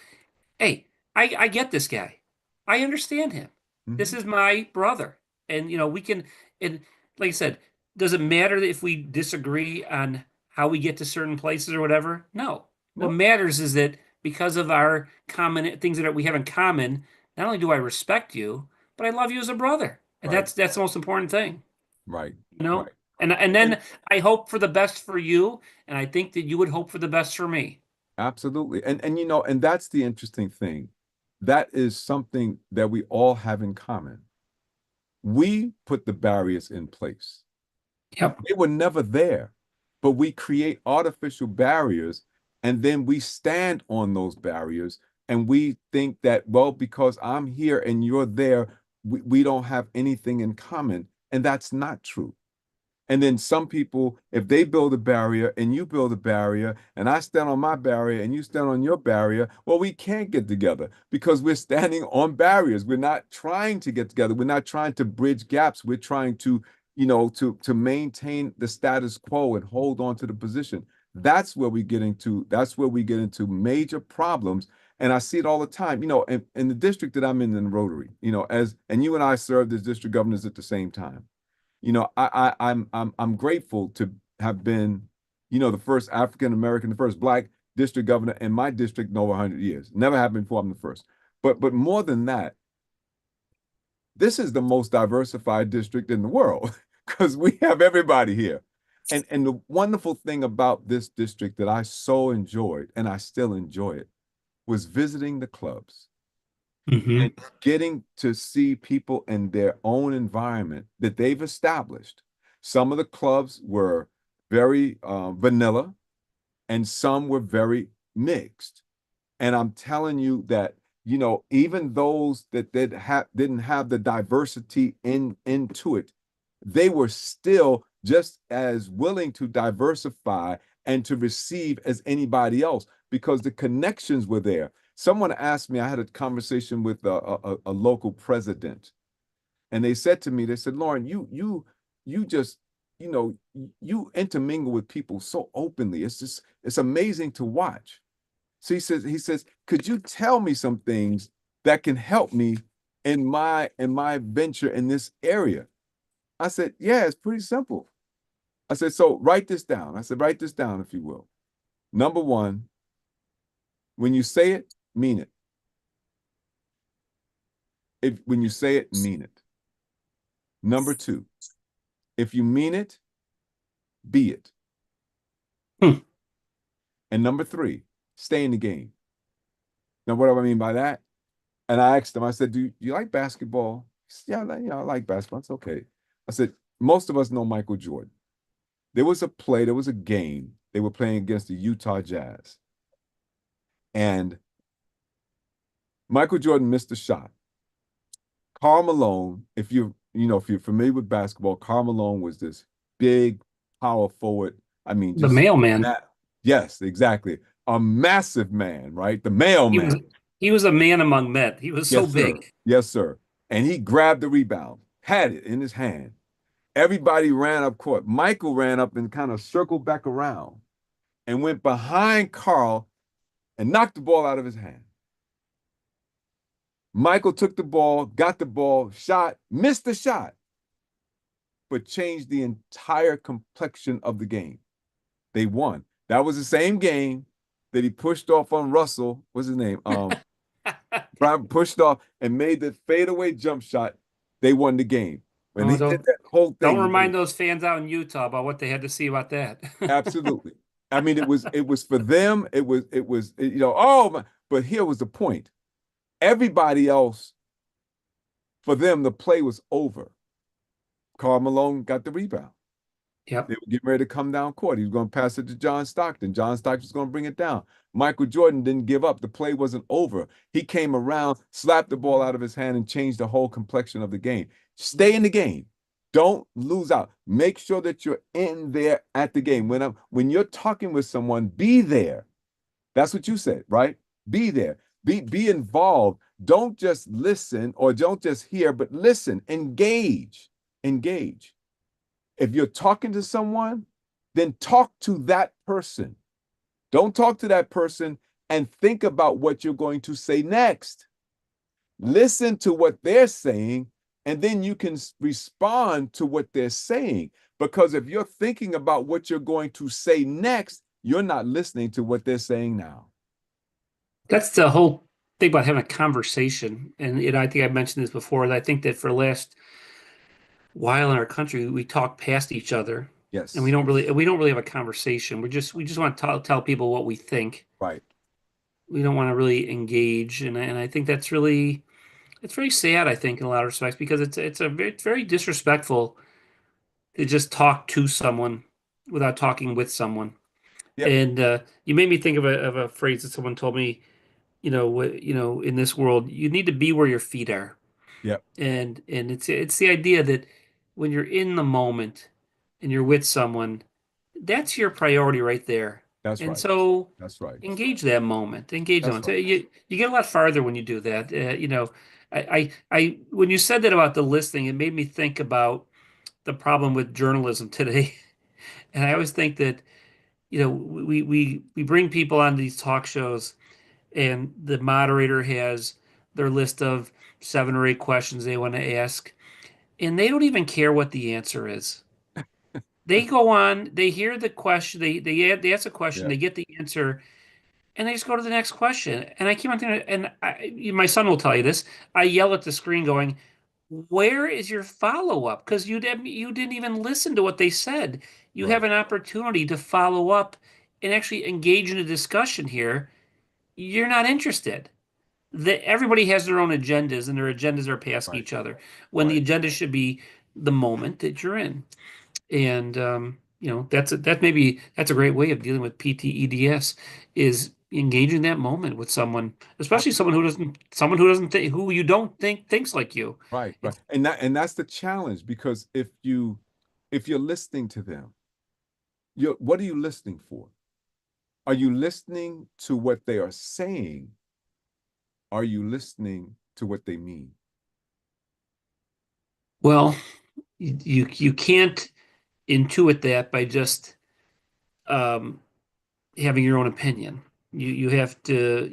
hey, I get this guy. I understand him. This Hmm. is my brother. And we can, and like I said, does it matter if we disagree on how we get to certain places or whatever? No. What No. matters is that because of our common things that we have in common, not only do I respect you, but I love you as a brother. And Right. that's the most important thing, Right. you know? Right. And And then I hope for the best for you, and I think that you would hope for the best for me. absolutely. And that's the interesting thing. That is something that we all have in common. We put the barriers in place. Yep. They were never there, but we create artificial barriers and then we stand on those barriers and we think that, well, because I'm here and you're there, we don't have anything in common. And that's not true. And then some people, if they build a barrier and you build a barrier, and I stand on my barrier and you stand on your barrier, well, we can't get together because we're standing on barriers. We're not trying to get together. We're not trying to bridge gaps. We're trying to, to maintain the status quo and hold on to the position. That's where we get into major problems. And I see it all the time, in the district that I'm in Rotary, and you and I served as district governors at the same time. I'm grateful to have been, the first African American, the first Black district governor in my district in over 100 years. Never happened before. I'm the first. But more than that, this is the most diversified district in the world because we have everybody here. And the wonderful thing about this district that I so enjoyed, and I still enjoy it, was visiting the clubs and Hmm. getting to see people in their own environment that they've established. Some of the clubs were very vanilla, and some were very mixed. And I'm telling you that, even those didn't have the diversity into it, they were still just as willing to diversify and to receive as anybody else because the connections were there. Someone asked me, I had a conversation with a local president, and they said to me, they said, Lauren, you just, you know, you intermingle with people so openly. It's amazing to watch. So he says, could you tell me some things that can help me in my venture in this area? I said, yeah, it's pretty simple. I said, so write this down. I said, write this down if you will. Number one, when you say it, mean it. If when you say it, mean it. Number two, if you mean it, be it. Hmm. And number three, stay in the game. Now, what do I mean by that? And I asked him, I said, do you like basketball? He said, yeah, I like basketball. It's okay. I said, most of us know Michael Jordan. There was a game. They were playing against the Utah Jazz. And Michael Jordan missed a shot. Karl Malone, if you're familiar with basketball, Karl Malone was this big power forward. I mean, The just mailman. yes, exactly. A massive man, right? The He was mailman. he was a man among men. He was so Yes, sir. big. Yes, sir. And he grabbed the rebound, had it in his hand. Everybody ran up court. Michael ran up and kind of circled back around and went behind Carl and knocked the ball out of his hand. Michael took the ball, got the ball, shot, missed the shot, but changed the entire complexion of the game. They won. That was the same game that he pushed off on Russell. What's his name? Brian pushed off and made the fadeaway jump shot. They won the game. When Oh, he did that whole don't thing, he remind won. those fans out in Utah about what they had to see about that. Absolutely. I mean, it was for them. Oh my. But here was the point. Everybody else, for them, the play was over. Karl Malone got the rebound. Yep. They were getting ready to come down court. He was going to pass it to John Stockton. John Stockton was going to bring it down. Michael Jordan didn't give up. The play wasn't over. He came around, slapped the ball out of his hand, and changed the whole complexion of the game. Stay in the game. Don't lose out. Make sure that you're in there at the game. When you're talking with someone, be there. That's what you said, right? Be there. Be involved. Don't just listen or don't just hear, but listen. Engage. Engage. If you're talking to someone, then talk to that person. Don't talk to that person and think about what you're going to say next. Listen to what they're saying, and then you can respond to what they're saying. Because if you're thinking about what you're going to say next, you're not listening to what they're saying now. That's the whole thing about having a conversation. And I think I mentioned this before, that I think that for the last while in our country, we talk past each other and we Yes, don't really have a conversation. We just want to tell people what we think. right. We don't want to really engage. And I think it's very sad, I think, in a lot of respects, because it's very disrespectful to just talk to someone without talking with someone. Yep, And you made me think of a phrase that someone told me, in this world, you need to be where your feet are. yep. And it's the idea that when you're in the moment and you're with someone, that's your priority right there. That's And right. so That's right. engage that moment. Engage That's on. So right. you get a lot farther when you do that. When you said that about the listening, it made me think about the problem with journalism today. And I always think that, we bring people on these talk shows, and the moderator has their list of 7 or 8 questions they want to ask, and they don't even care what the answer is. They go on, they hear the question, they ask a question, Yeah, they get the answer, and they just go to the next question. And I keep on thinking, and my son will tell you this. I yell at the screen, going, "Where is your follow up? Because you didn't even listen to what they said. You have right, an opportunity to follow up and actually engage in a discussion here. You're not interested." Everybody has their own agendas, and their agendas are passing right, each other when the right. agenda should be the moment that you're in. And that's a great way of dealing with PTEDS, is engaging that moment with someone, especially Absolutely. someone who doesn't think, who you don't think thinks like you. Right, right. It's And that's the challenge, because if you're listening to them, what are you listening for? Are you listening to what they are saying? Are you listening to what they mean? well, you can't intuit that by just um, having your own opinion. You have to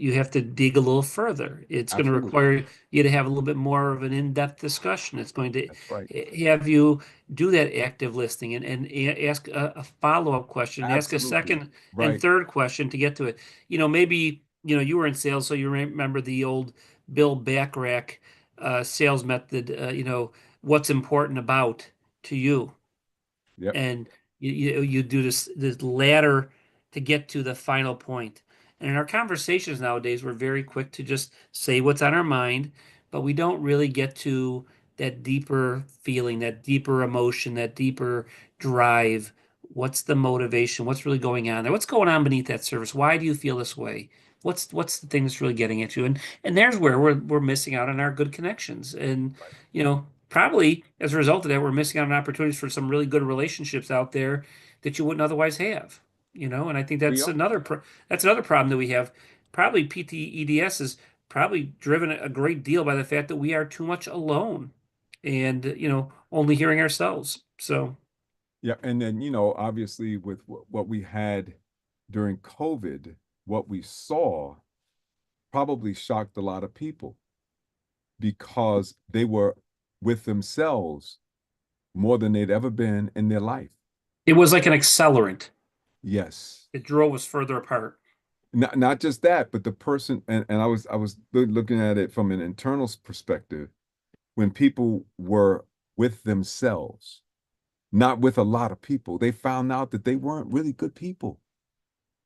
dig a little further. It's going to Absolutely. require you to have a little bit more of an in-depth discussion. It's going to That's right. have you do that active listening and ask a follow-up question, ask a Absolutely. second and Right. third question to get to it. Maybe, you were in sales, so you remember the old Bill Backrack sales method, what's important about to you, Yep. and you do this ladder to get to the final point. And in our conversations nowadays, we're very quick to just say what's on our mind, but we don't really get to that deeper feeling, that deeper emotion, that deeper drive. What's the motivation? What's really going on there? What's going on beneath that surface? Why do you feel this way? What's the thing that's really getting at you? And there's where we're missing out on our good connections. And Right. probably as a result of that, we're missing out on opportunities for some really good relationships out there that you wouldn't otherwise have. And I think We are. that's another problem that we have. Probably PTEDS is probably driven a great deal by the fact that we are too much alone and only hearing ourselves. So Yeah. And then, obviously with what we had during COVID, what we saw probably shocked a lot of people, because they were with themselves more than they'd ever been in their life. it was like an accelerant. Yes. It drove us further apart. Not just that, but the person, and I was looking at it from an internal perspective. When people were with themselves, not with a lot of people, they found out that they weren't really good people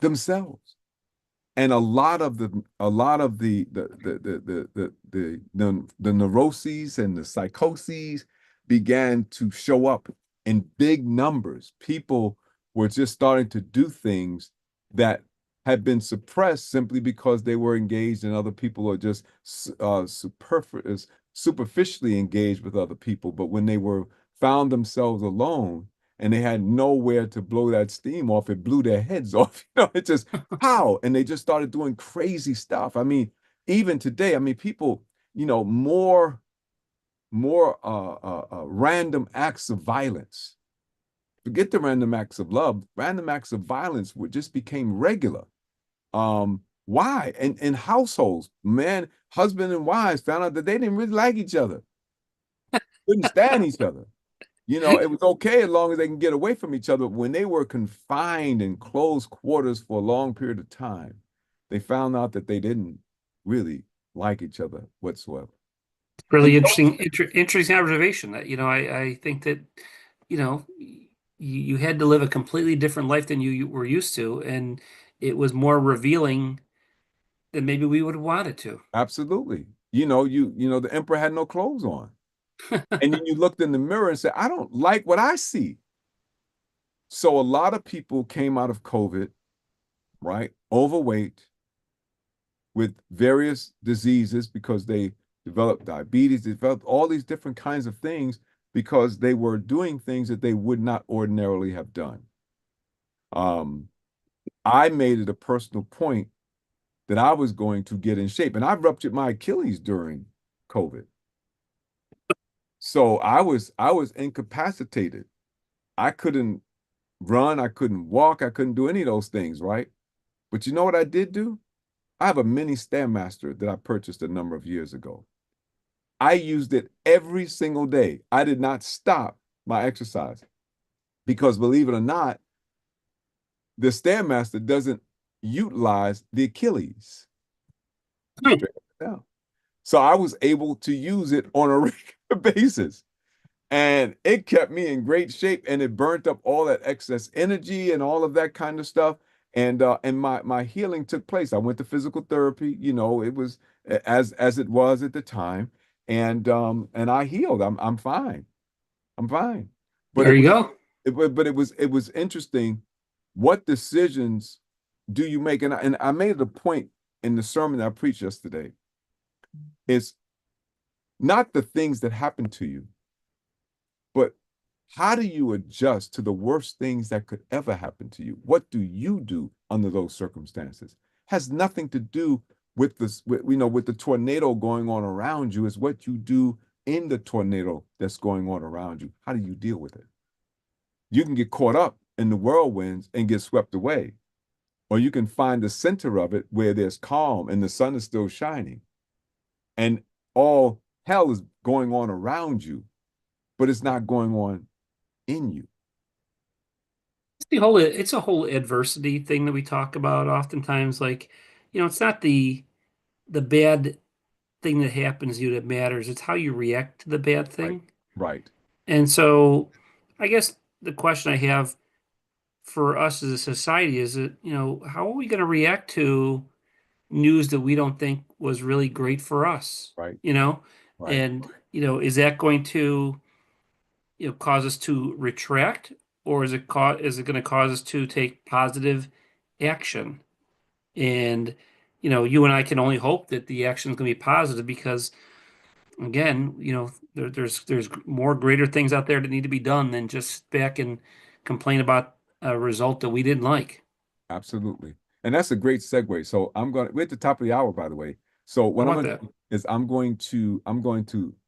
themselves. And a lot of the neuroses and the psychoses began to show up in big numbers. People were just starting to do things that had been suppressed simply because they were engaged in other people, or just superficially engaged with other people. But when they were found themselves alone and they had nowhere to blow that steam off, it blew their heads off. It just, how? And they just started doing crazy stuff. I mean, even today, I mean, people, more random acts of violence. Forget the random acts of love. Random acts of violence would just became regular. Why? And in households, man, husband and wives found out that they didn't really like each other, couldn't stand each other. It was okay as long as they can get away from each other. When they were confined in closed quarters for a long period of time, they found out that they didn't really like each other whatsoever. And Really interesting observation. That I think that you had to live a completely different life than you were used to, and it was more revealing than maybe we would have wanted to. absolutely, the emperor had no clothes on. And then you looked in the mirror and said, I don't like what I see. So a lot of people came out of COVID, right? Overweight, with various diseases, because they developed diabetes, they developed all these different kinds of things because they were doing things that they would not ordinarily have done. Um, I made it a personal point that I was going to get in shape, and I ruptured my Achilles during COVID. So I was incapacitated. I couldn't run, I couldn't walk, I couldn't do any of those things, right? But you know what I did do? I have a mini Stairmaster that I purchased a number of years ago. I used it every single day. I did not stop my exercise, because, believe it or not, the Stairmaster doesn't utilize the Achilles. Straight up and down. So I was able to use it on a regular basis. And it kept me in great shape, and it burnt up all that excess energy and all of that kind of stuff. And my healing took place. I went to physical therapy. It was as it was at the time, and I healed. I'm fine. I'm fine. But There it you was go. it was interesting what decisions do you make, and I made it a point in the sermon that I preached yesterday, is not the things that happen to you, but how do you adjust to the worst things that could ever happen to you? What do you do under those circumstances? Has nothing to do with this, with the tornado going on around you. Is what you do in the tornado that's going on around you. How do you deal with it? You can get caught up in the whirlwinds and get swept away, or you can find the center of it where there's calm and the sun is still shining, and all hell is going on around you, but it's not going on in you. It's a whole adversity thing that we talk about oftentimes. Like, it's not the bad thing that happens to you that matters. It's how you react to the bad Right. thing. Right. And so I guess the question I have for us as a society is that, how are we going to react to news that we don't think was really great for us? Right. You know, Right. and is that going to, cause us to retract, or is it going to cause us to take positive action? And you and I can only hope that the action is going to be positive because, again, there's more greater things out there that need to be done than just sit back and complain about a result that we didn't like. Absolutely. And that's a great segue. So we're at the top of the hour, by the way. So How what I'm about going to that? do is I'm going to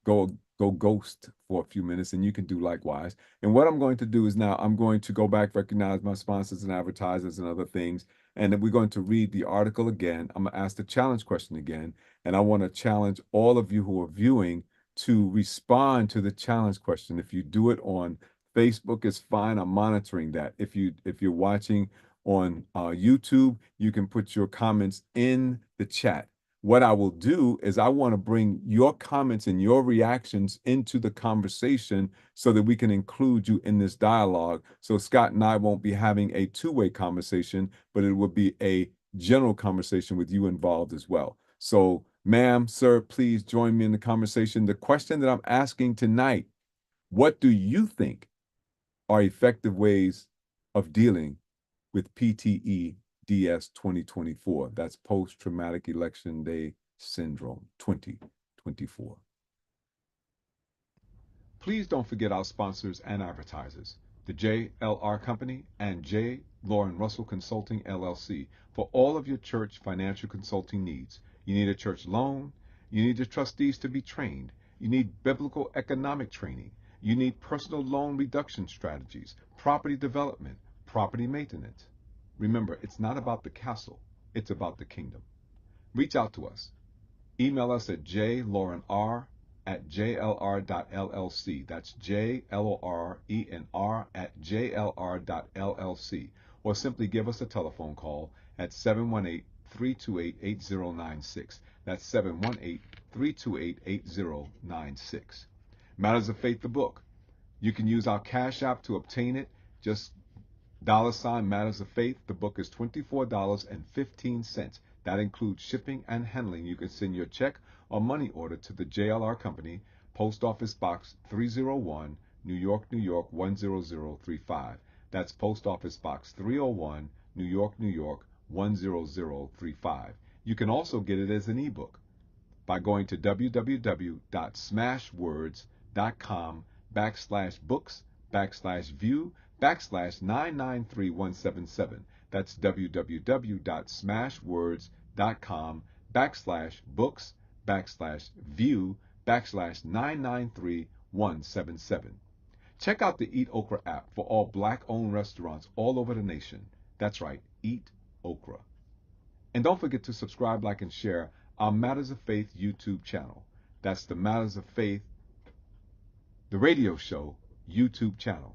go ghost for a few minutes, and you can do likewise. And what I'm going to do is now I'm going to go back, recognize my sponsors and advertisers and other things, and then we're going to read the article again. I'm going to ask the challenge question again, and I want to challenge all of you who are viewing to respond to the challenge question. If you do it on Facebook, it's fine. I'm monitoring that. If you're watching on YouTube, you can put your comments in the chat. What I will do is I want to bring your comments and your reactions into the conversation so that we can include you in this dialogue. So Scott and I won't be having a two-way conversation, but it will be a general conversation with you involved as well. So, ma'am, sir, please join me in the conversation. The question that I'm asking tonight, what do you think are effective ways of dealing with P.T.E.D.S 2024? That's post-traumatic election day syndrome 2024. Please don't forget our sponsors and advertisers, the JLR Company and J. Lauren Russell Consulting, LLC, for all of your church financial consulting needs. You need a church loan. You need the trustees to be trained. You need biblical economic training. You need personal loan reduction strategies, property development, property maintenance. Remember, it's not about the castle. It's about the kingdom. Reach out to us. Email us at jlaurenr@jlr.llc. That's JLORENR@jlr.llc. Or simply give us a telephone call at 718-328-8096. That's 718-328-8096. Matters of Faith, the book. You can use our Cash App to obtain it. Just $Matters of Faith. The book is $24.15. That includes shipping and handling. You can send your check or money order to the JLR Company, Post Office Box 301, New York, New York 10035. That's Post Office Box 301, New York, New York 10035. You can also get it as an ebook by going to www.smashwords.com/books/view/993177. That's www.smashwords.com/books/view/993-177. Check out the Eat Okra app for all black-owned restaurants all over the nation. That's right, Eat Okra. And don't forget to subscribe, like, and share our Matters of Faith YouTube channel. That's the Matters of Faith, the radio show YouTube channel.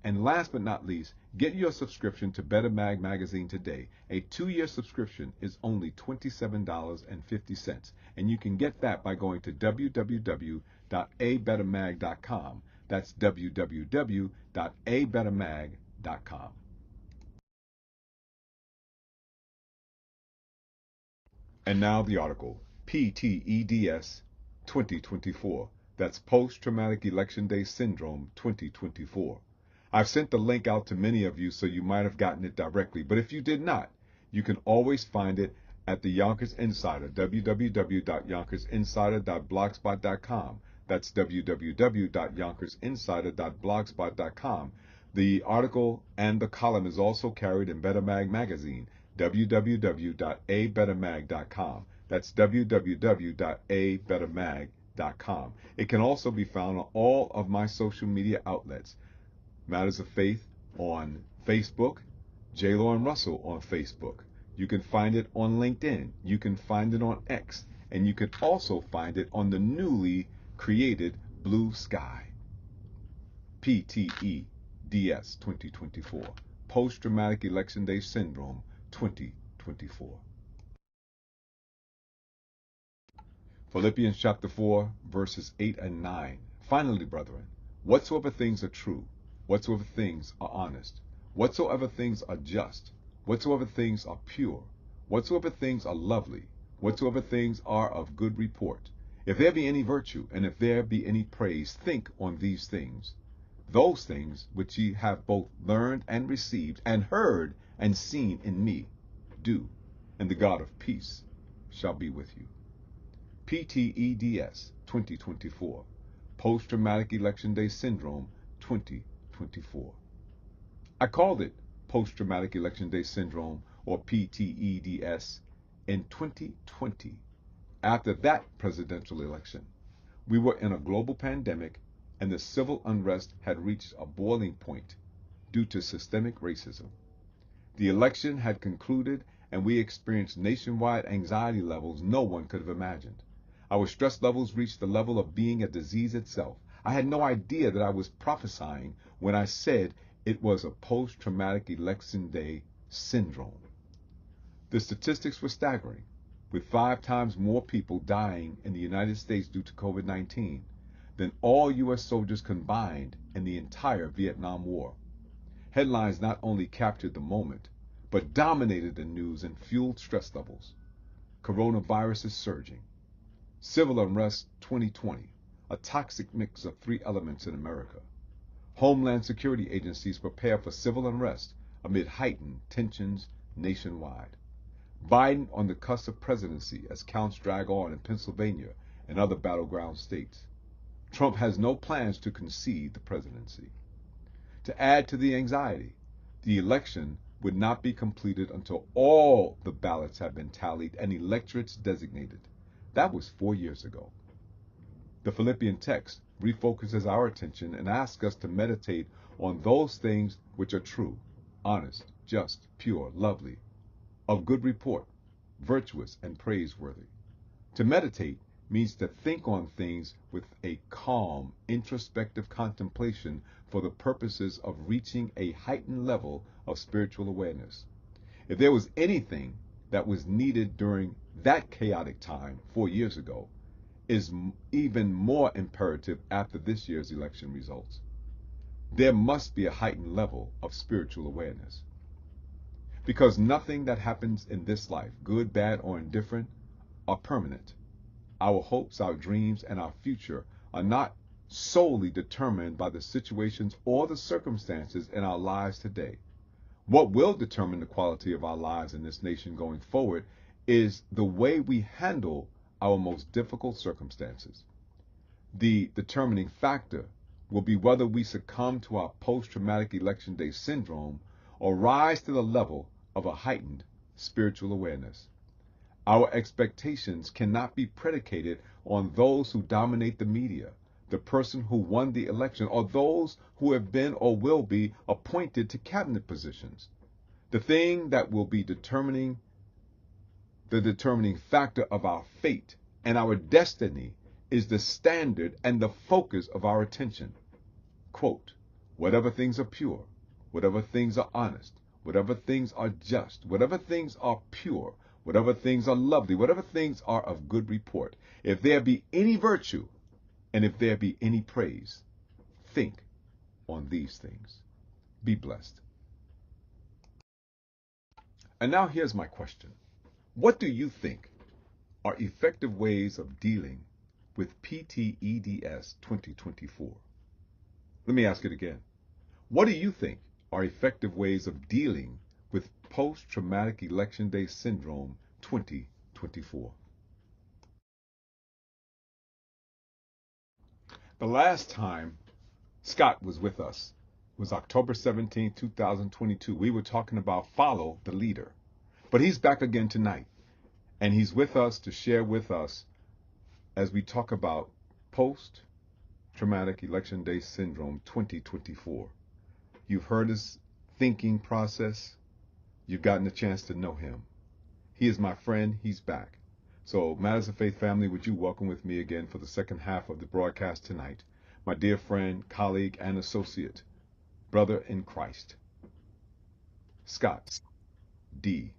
And last but not least, get your subscription to Better Mag magazine today. A 2-year subscription is only $27.50, and you can get that by going to www.abettermag.com. That's www.abettermag.com. And now the article, P.T.E.D.S 2024. That's Post-Traumatic Election Day Syndrome 2024. I've sent the link out to many of you, so you might have gotten it directly. But if you did not, You can always find it at the Yonkers Insider, www.yonkersinsider.blogspot.com. That's www.yonkersinsider.blogspot.com. The article and the column is also carried in Better Mag magazine, www.abettermag.com. That's www.abettermag.com. It can also be found on all of my social media outlets. Matters of Faith on Facebook, J. Lauren Russell on Facebook. You can find it on LinkedIn. You can find it on X. And you can also find it on the newly created Blue Sky. P.T.E.D.S. 2024. Post-Traumatic Election Day Syndrome 2024. Philippians chapter 4, verses 8 and 9. Finally, brethren, whatsoever things are true, whatsoever things are honest, whatsoever things are just, whatsoever things are pure, whatsoever things are lovely, whatsoever things are of good report, if there be any virtue, and if there be any praise, think on these things. Those things which ye have both learned and received, and heard and seen in me, do, and the God of peace shall be with you. P.T.E.D.S. 2024. Post-Traumatic Election Day Syndrome 2024. I called it Post-Traumatic Election Day Syndrome, or P.T.E.D.S., in 2020. After that presidential election, we were in a global pandemic, and the civil unrest had reached a boiling point due to systemic racism. The election had concluded, and we experienced nationwide anxiety levels no one could have imagined. Our stress levels reached the level of being a disease itself. I had no idea that I was prophesying when I said it was a post-traumatic election day syndrome. The statistics were staggering, with 5 times more people dying in the United States due to COVID-19 than all U.S. soldiers combined in the entire Vietnam War. Headlines not only captured the moment, but dominated the news and fueled stress levels. Coronavirus is surging. Civil unrest 2020, a toxic mix of 3 elements in America. Homeland Security agencies prepare for civil unrest amid heightened tensions nationwide. Biden on the cusp of presidency as counts drag on in Pennsylvania and other battleground states. Trump has no plans to concede the presidency. To add to the anxiety, the election would not be completed until all the ballots have been tallied and electorates designated. That was 4 years ago. The Philippian text refocuses our attention and asks us to meditate on those things which are true, honest, just, pure, lovely, of good report, virtuous, and praiseworthy. To meditate means to think on things with a calm, introspective contemplation for the purposes of reaching a heightened level of spiritual awareness. If there was anything that was needed during that chaotic time 4 years ago, is even more imperative after this year's election results. There must be a heightened level of spiritual awareness. Because nothing that happens in this life, good, bad, or indifferent, are permanent. Our hopes, our dreams, and our future are not solely determined by the situations or the circumstances in our lives today. What will determine the quality of our lives in this nation going forward is the way we handle our most difficult circumstances. The determining factor will be whether we succumb to our post-traumatic election day syndrome or rise to the level of a heightened spiritual awareness. Our expectations cannot be predicated on those who dominate the media, the person who won the election, or those who have been or will be appointed to cabinet positions. The thing that will be the determining factor of our fate and our destiny is the standard and the focus of our attention. Quote, whatever things are pure, whatever things are honest, whatever things are just, whatever things are pure, whatever things are lovely, whatever things are of good report, if there be any virtue, and if there be any praise, think on these things. Be blessed. And now here's my question. What do you think are effective ways of dealing with P.T.E.D.S. 2024? Let me ask it again. What do you think are effective ways of dealing with Post Traumatic Election Day Syndrome 2024. The last time Scott was with us was October 17th, 2022. We were talking about follow the leader. But he's back again tonight, and he's with us to share with us as we talk about post traumatic election day syndrome 2024. You've heard his thinking process, you've gotten a chance to know him. He is my friend, he's back. So, Matters of Faith family, would you welcome with me again for the second half of the broadcast tonight, my dear friend, colleague, and associate, brother in Christ, Scott D.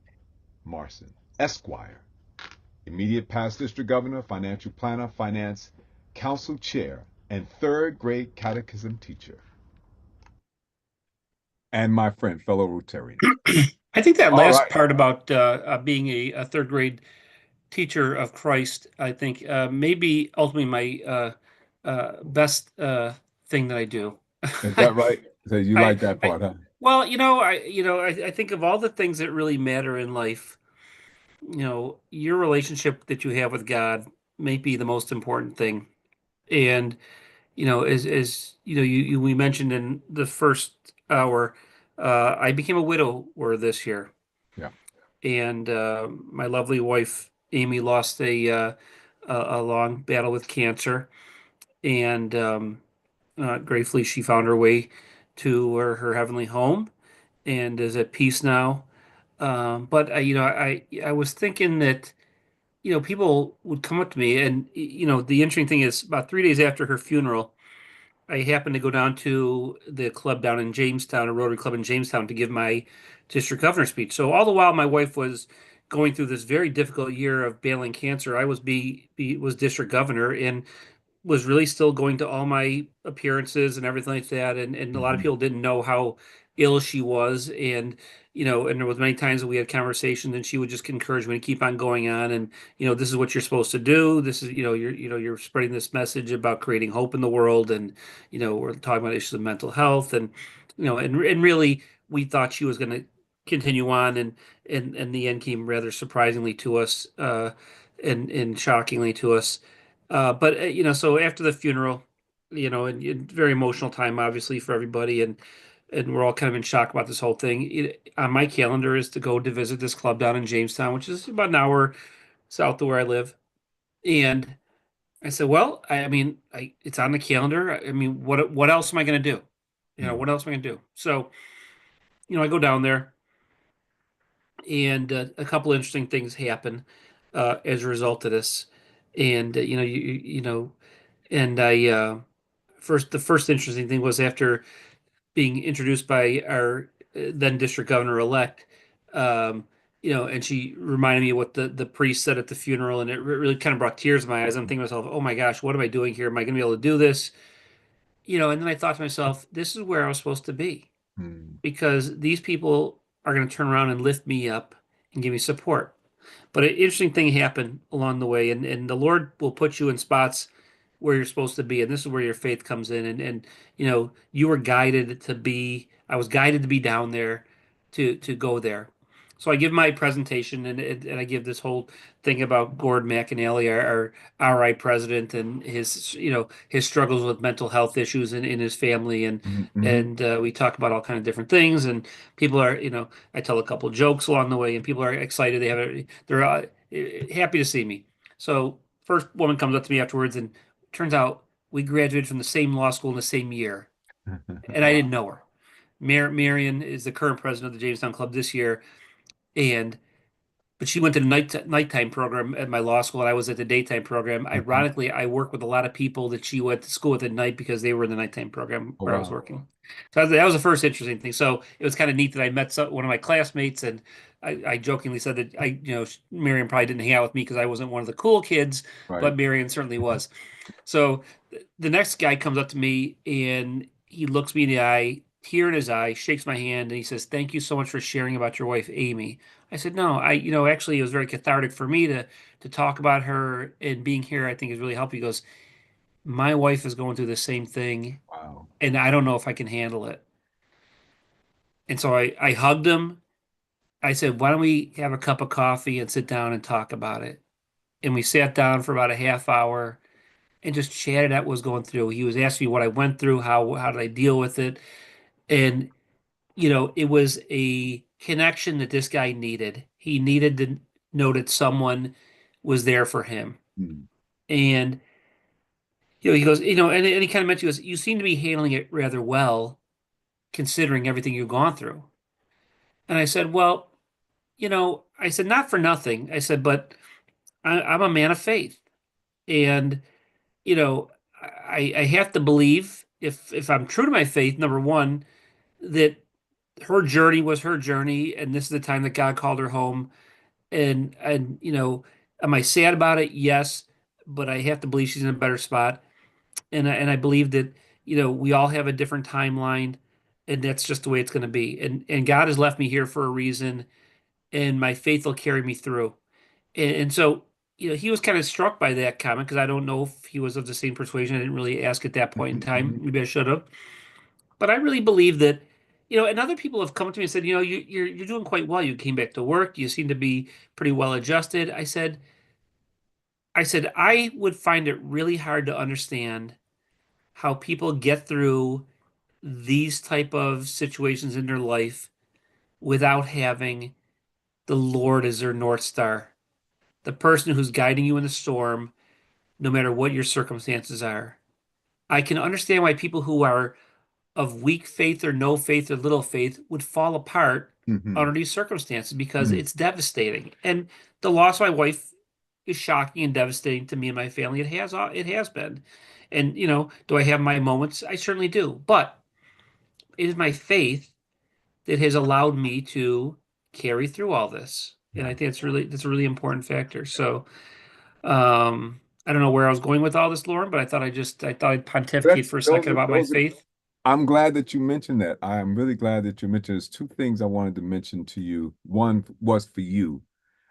Marson, Esquire, immediate past district governor, financial planner, finance council chair, and third grade catechism teacher, and my friend, fellow Rotarian. I think that All last right. part about being a third grade teacher of Christ, I think maybe ultimately my best thing that I do. Is that right? So you I, like that I, part, huh? well, I think of all the things that really matter in life, your relationship that you have with God may be the most important thing. And, as we mentioned in the first hour, I became a widower this year, Yeah. and my lovely wife Amy lost a long battle with cancer, and gratefully she found her way to her heavenly home and is at peace now. But I was thinking that people would come up to me, and the interesting thing is about 3 days after her funeral, I happened to go down to the club down in Jamestown, a Rotary Club in Jamestown, to give my district governor speech. So all the while my wife was going through this very difficult year of battling cancer, I was district governor and was really still going to all my appearances and everything like that. And a lot of Hmm. people didn't know how ill she was. And, and there was many times that we had conversations and she would just encourage me to keep on going on. And, this is what you're supposed to do. This is, you're spreading this message about creating hope in the world. And, we're talking about issues of mental health and, and really we thought she was going to continue on. And the end came rather surprisingly to us, and shockingly to us. But so after the funeral, and very emotional time, obviously for everybody, and we're all kind of in shock about this whole thing. On my calendar is to go to visit this club down in Jamestown, which is about an hour south of where I live. And I said, well, I mean, it's on the calendar. I mean, what else am I going to do? Hmm. What else am I going to do? So, I go down there, and a couple interesting things happen as a result of this. And and I the first interesting thing was after being introduced by our then district governor elect, um, and she reminded me of what the priest said at the funeral, and it really kind of brought tears to my eyes. I'm thinking to myself, oh my gosh, what am I doing here? Am I going to be able to do this? And then I thought to myself, this is where I was supposed to be Hmm. because these people are going to turn around and lift me up and give me support. But an interesting thing happened along the way, and the Lord will put you in spots where you're supposed to be, and this is where your faith comes in. And you were guided to be. I was guided to be down there, to go there. So I give my presentation, and I give this whole thing about Gord McAnally, our RI president, and his struggles with mental health issues in his family, and Hmm. and we talk about all kind of different things, and people are I tell a couple jokes along the way, and people are excited. They're happy to see me. So first woman comes up to me afterwards, and turns out we graduated from the same law school in the same year, and I Wow. didn't know her. Marion is the current president of the Jamestown Club this year, and but she went to the nighttime program at my law school, and I was at the daytime program. Hmm. Ironically, I work with a lot of people that she went to school with at night because they were in the nighttime program Oh, where I was wow. working. So that was the first interesting thing. So it was kind of neat that I met one of my classmates, and I jokingly said that Marion probably didn't hang out with me because I wasn't one of the cool kids, Right. but Marion certainly was. So the next guy comes up to me and he looks me in the eye, tear in his eye, shakes my hand, and he says, "Thank you so much for sharing about your wife, Amy." I said, "No, actually, it was very cathartic for me to talk about her, and being here, I think, is really helpful." He goes, "My wife is going through the same thing, Wow. and I don't know if I can handle it." And so I hugged him, I said, why don't we have a cup of coffee and sit down and talk about it? And we sat down for about a half hour and just chatted at what was going through. He was asking me what I went through, how did I deal with it, and it was a connection that this guy needed. He needed to know that someone was there for him. Mm. And he goes, and he kind of mentioned, he goes, you seem to be handling it rather well, considering everything you've gone through. And I said, well, I said, not for nothing. I said, but I'm a man of faith. And, you know, I have to believe if I'm true to my faith, number one, that her journey was her journey, and this is the time that God called her home. And am I sad about it? Yes, but I have to believe she's in a better spot. And I believe that, we all have a different timeline, and that's just the way it's going to be. And God has left me here for a reason, and my faith will carry me through. And so, he was kind of struck by that comment because I don't know if he was of the same persuasion. I didn't really ask at that point in time. Mhm. Maybe I should have. But I really believe that, and other people have come to me and said, you're doing quite well. You came back to work. You seem to be pretty well adjusted. I said, I would find it really hard to understand how people get through these type of situations in their life without having the Lord as their North Star, the person who's guiding you in the storm, no matter what your circumstances are. I can understand why people who are of weak faith or no faith or little faith would fall apart Mhm. under these circumstances because Mhm. it's devastating. And the loss of my wife is shocking and devastating to me and my family. It has been. And do I have my moments? I certainly do. But it is my faith that has allowed me to carry through all this. And I Yeah. think that's a really important factor. So I don't know where I was going with all this, Lauren, but I thought I'd pontificate That's for a those second are about my those are faith. I'm glad that you mentioned that. I am really glad that you mentioned there's two things I wanted to mention to you. One was for you,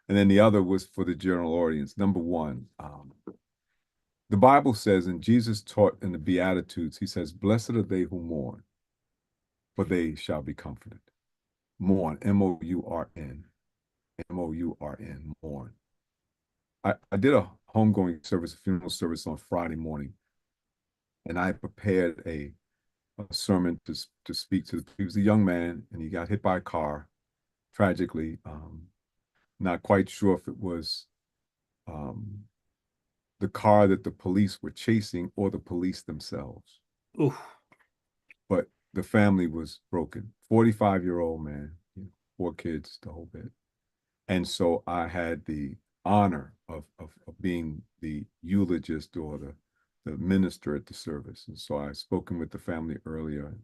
and then the other was for the general audience. Number one, the Bible says, and Jesus taught in the Beatitudes, he says, "Blessed are they who mourn, for they shall be comforted." Mourn, M-O-U-R-N, M-O-U-R-N, mourn. I did a homegoing service, a funeral service on Friday morning, and I prepared a sermon to speak to. He was a young man, and he got hit by a car, tragically. Not quite sure if it was um, the car that the police were chasing or the police themselves, Ooh, but the family was broken. 45-year-old man, four kids, the whole bit. And so I had the honor of being the eulogist or the minister at the service. And so I spoken with the family earlier,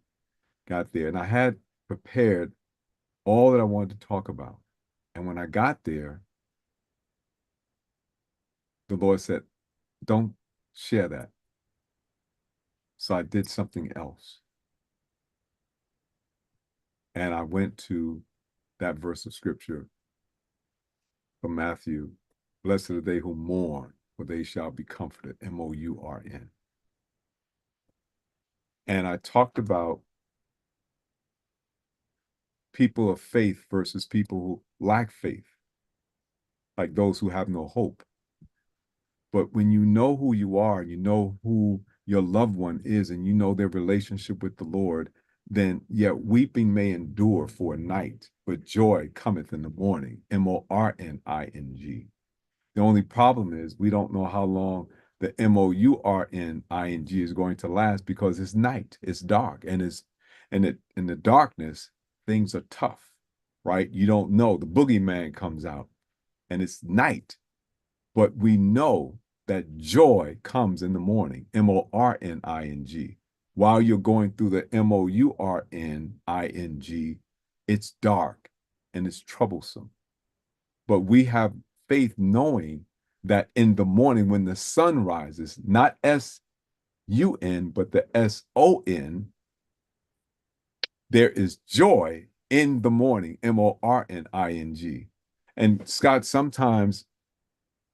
got there, and I had prepared all that I wanted to talk about. And when I got there, the Lord said, don't share that. So I did something else. And I went to that verse of scripture from Matthew. Blessed are they who mourn, for they shall be comforted. M-O-U-R-N. And I talked about people of faith versus people who lack faith, like those who have no hope. But when you know who you are, you know who your loved one is, and you know their relationship with the Lord, then yet weeping may endure for a night, but joy cometh in the morning. M-O-R-N-I-N-G. The only problem is we don't know how long the M-O-U-R-N-I-N-G is going to last because it's night, it's dark, and in the darkness, things are tough, right? You don't know. The boogeyman comes out and it's night, but we know that joy comes in the morning, M-O-R-N-I-N-G. While you're going through the M-O-U-R-N-I-N-G, it's dark and it's troublesome. But we have faith knowing that in the morning when the sun rises, not S-U-N, but the S-O-N, there is joy in the morning, M-O-R-N-I-N-G. And Scott, sometimes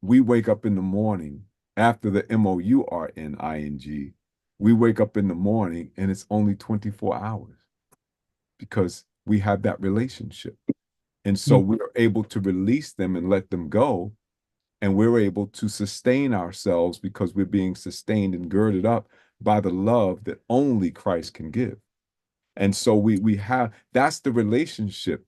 we wake up in the morning after the M-O-U-R-N-I-N-G. We wake up in the morning and it's only 24 hours because we have that relationship. And so Mm. we are able to release them and let them go. And we're able to sustain ourselves because we're being sustained and girded up by the love that only Christ can give. And so we have that's the relationship.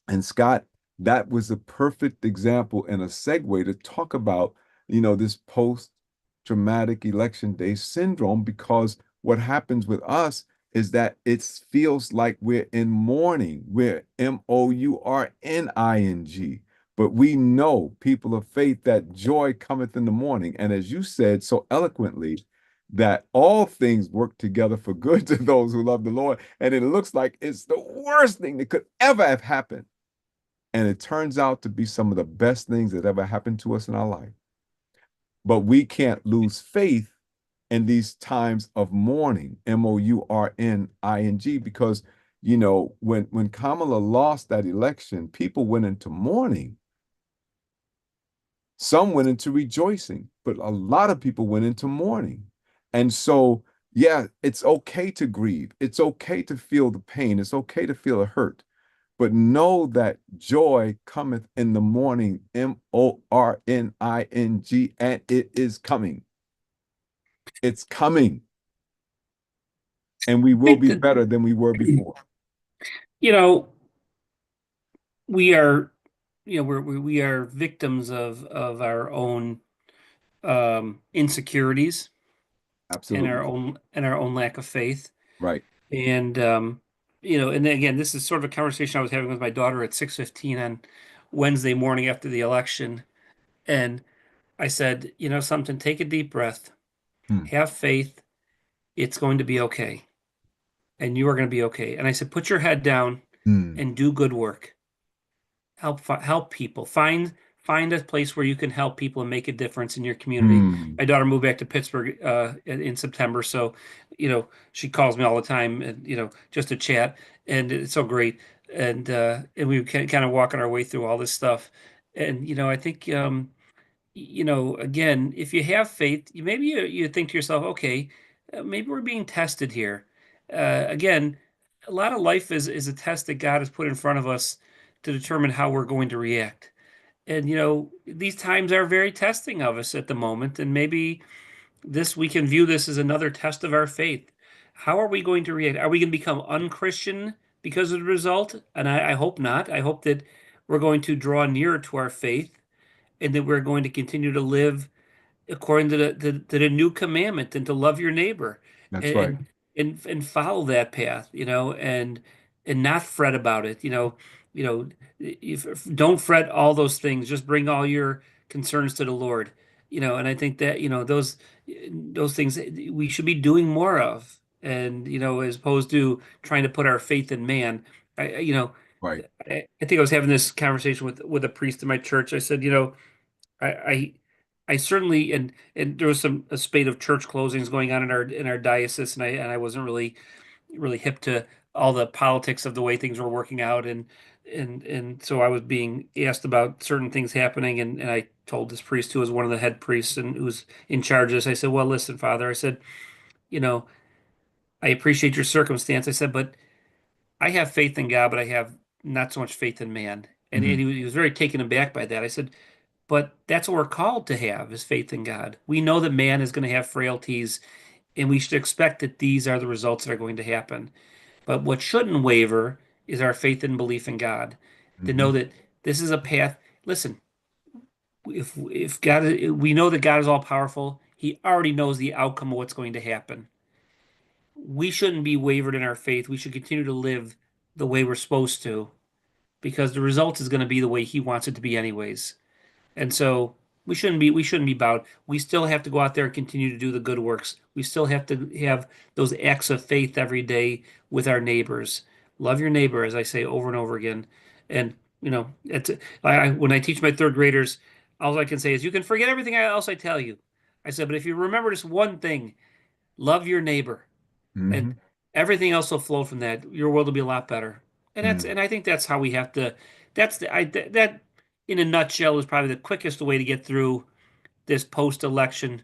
And Scott, that was a perfect example and a segue to talk about, this post-traumatic election day syndrome, because what happens with us is that it feels like we're in mourning. We're mourning, but we know, people of faith, that joy cometh in the morning. And as you said so eloquently, that all things work together for good to those who love the Lord. And it looks like it's the worst thing that could ever have happened. And it turns out to be some of the best things that ever happened to us in our life. But we can't lose faith in these times of mourning, mourning, because when Kamala lost that election, people went into mourning. Some went into rejoicing, but a lot of people went into mourning. And so, yeah, it's okay to grieve. It's okay to feel the pain. It's okay to feel the hurt. But know that joy cometh in the morning, mourning, and it is coming. It's coming, and we I will think be that, better than we were before. you know, we are, we are victims of our own insecurities and Absolutely. our own lack of faith. Right. And and again, this is sort of a conversation I was having with my daughter at 6:15 on Wednesday morning after the election. And I said, something, take a deep breath, Hmm. have faith, it's going to be okay. And you are going to be okay. And I said, put your head down Hmm. and do good work. Help people. Find a place where you can help people and make a difference in your community. Hmm. My daughter moved back to Pittsburgh in September, so she calls me all the time, and just to chat, and it's so great. And we kind of walking our way through all this stuff, and I think again, if you have faith, maybe you think to yourself, okay, maybe we're being tested here. Again, a lot of life is a test that God has put in front of us to determine how we're going to react. And these times are very testing of us at the moment, and maybe this we can view this as another test of our faith. How are we going to react? Are we going to become unchristian because of the result? And I hope not. I hope that we're going to draw nearer to our faith and that we're going to continue to live according to the new commandment and to love your neighbor That's right. and and follow that path, and not fret about it. You know, if, don't fret all those things. Just bring all your concerns to the Lord. And I think that those things we should be doing more of, and as opposed to trying to put our faith in man. I you know Right. I think I was having this conversation with a priest in my church. I said, I, I I certainly and there was a spate of church closings going on in our diocese, and I wasn't really hip to all the politics of the way things were working out, and so I was being asked about certain things happening, and I told this priest who was one of the head priests and who was in charge of this. I said, well, listen, Father, I said, you know, I appreciate your circumstance. I said, but I have faith in God, but I have not so much faith in man. And Hmm. he was very taken aback by that. I said, but that's what we're called to have is faith in God. We know that man is going to have frailties, and we should expect that these are the results that are going to happen. But what shouldn't waver is our faith and belief in God. To Hmm. know that this is a path. Listen, if God, we know that God is all powerful. He already knows the outcome of what's going to happen. We shouldn't be wavered in our faith. We should continue to live the way we're supposed to, because the result is going to be the way He wants it to be, anyways. And so we shouldn't be bowed. We still have to go out there and continue to do the good works. We still have to have those acts of faith every day with our neighbors. Love your neighbor, as I say over and over again. And it's when I teach my third graders, all I can say is you can forget everything else I tell you. I said, but if you remember this one thing, love your neighbor, and Hmm. everything else will flow from that. Your world will be a lot better. And I think that's how we have to. That's the I that in a nutshell is probably the quickest way to get through this post-election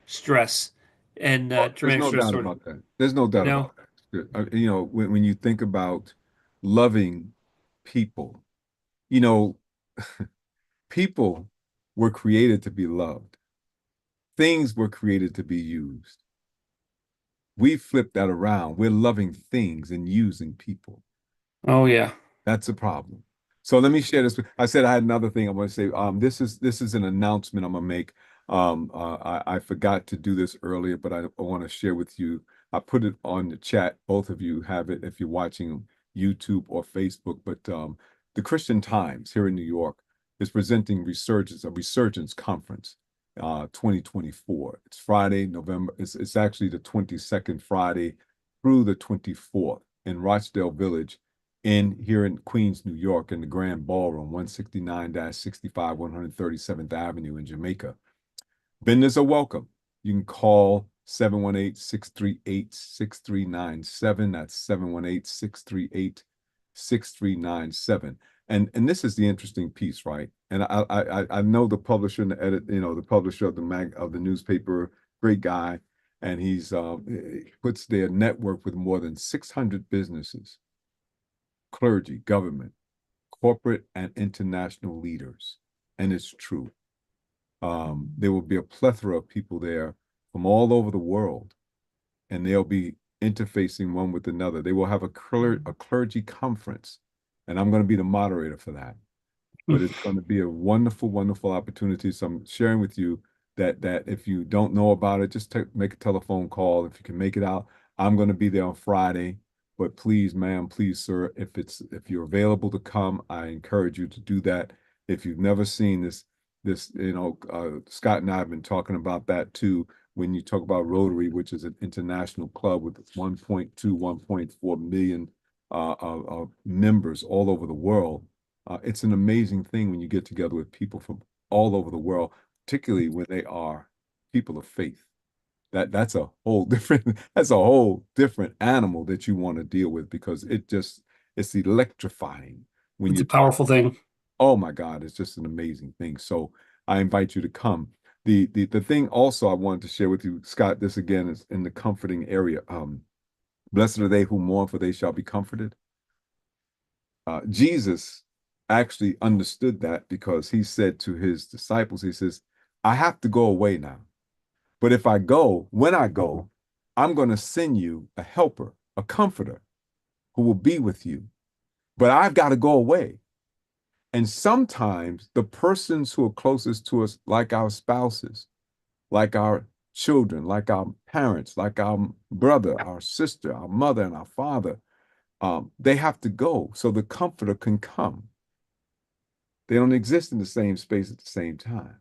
stress and Well, there's traumatic no stress doubt disorder. about that. There's no You doubt know, about that. When you think about loving people, You know, people were created to be loved. Things were created to be used. We flip that around. We're loving things and using people. Oh yeah. That's a problem. So let me share this. I said I had another thing I want to say. This is an announcement I'm gonna make. I forgot to do this earlier, but I want to share with you. I put it on the chat. Both of you have it if you're watching YouTube or Facebook. But the Christian Times here in New York is presenting a resurgence conference, 2024. It's Friday, November. It's actually the 22nd Friday through the 24th in Rochdale Village in here in Queens, New York, in the Grand Ballroom, 169-65, 137th Avenue in Jamaica. Vendors are welcome. You can call 718-638-6397. That's 718-638-6397. And this is the interesting piece, right? And I know the publisher and the edit, the publisher of the newspaper, great guy, and he puts their network with more than 600 businesses, clergy, government, corporate, and international leaders. And it's true. There will be a plethora of people there from all over the world, and they'll be interfacing one with another. They will have a clergy conference, and I'm going to be the moderator for that. But it's going to be a wonderful, wonderful opportunity. So I'm sharing with you that if you don't know about it, just make a telephone call. If you can make it out, I'm going to be there on Friday. But please, ma'am, please, sir, if you're available to come, I encourage you to do that. If you've never seen this, Scott and I have been talking about that too. When you talk about Rotary, which is an international club with 1.2, 1.4 million members all over the world, it's an amazing thing when you get together with people from all over the world, particularly when they are people of faith. That's a whole different that's a whole different animal that you want to deal with because it's electrifying when It's you a talk. powerful thing. Oh my God, it's just an amazing thing. So I invite you to come. The thing also I wanted to share with you, Scott, this again is in the comforting area. Blessed are they who mourn, for they shall be comforted. Jesus actually understood that because he said to his disciples, he says, I have to go away now. But if I go, when I go, I'm going to send you a helper, a comforter who will be with you. But I've got to go away. And sometimes the persons who are closest to us, like our spouses, like our children, like our parents, like our brother, our sister, our mother, and our father, they have to go so the comforter can come. They don't exist in the same space at the same time.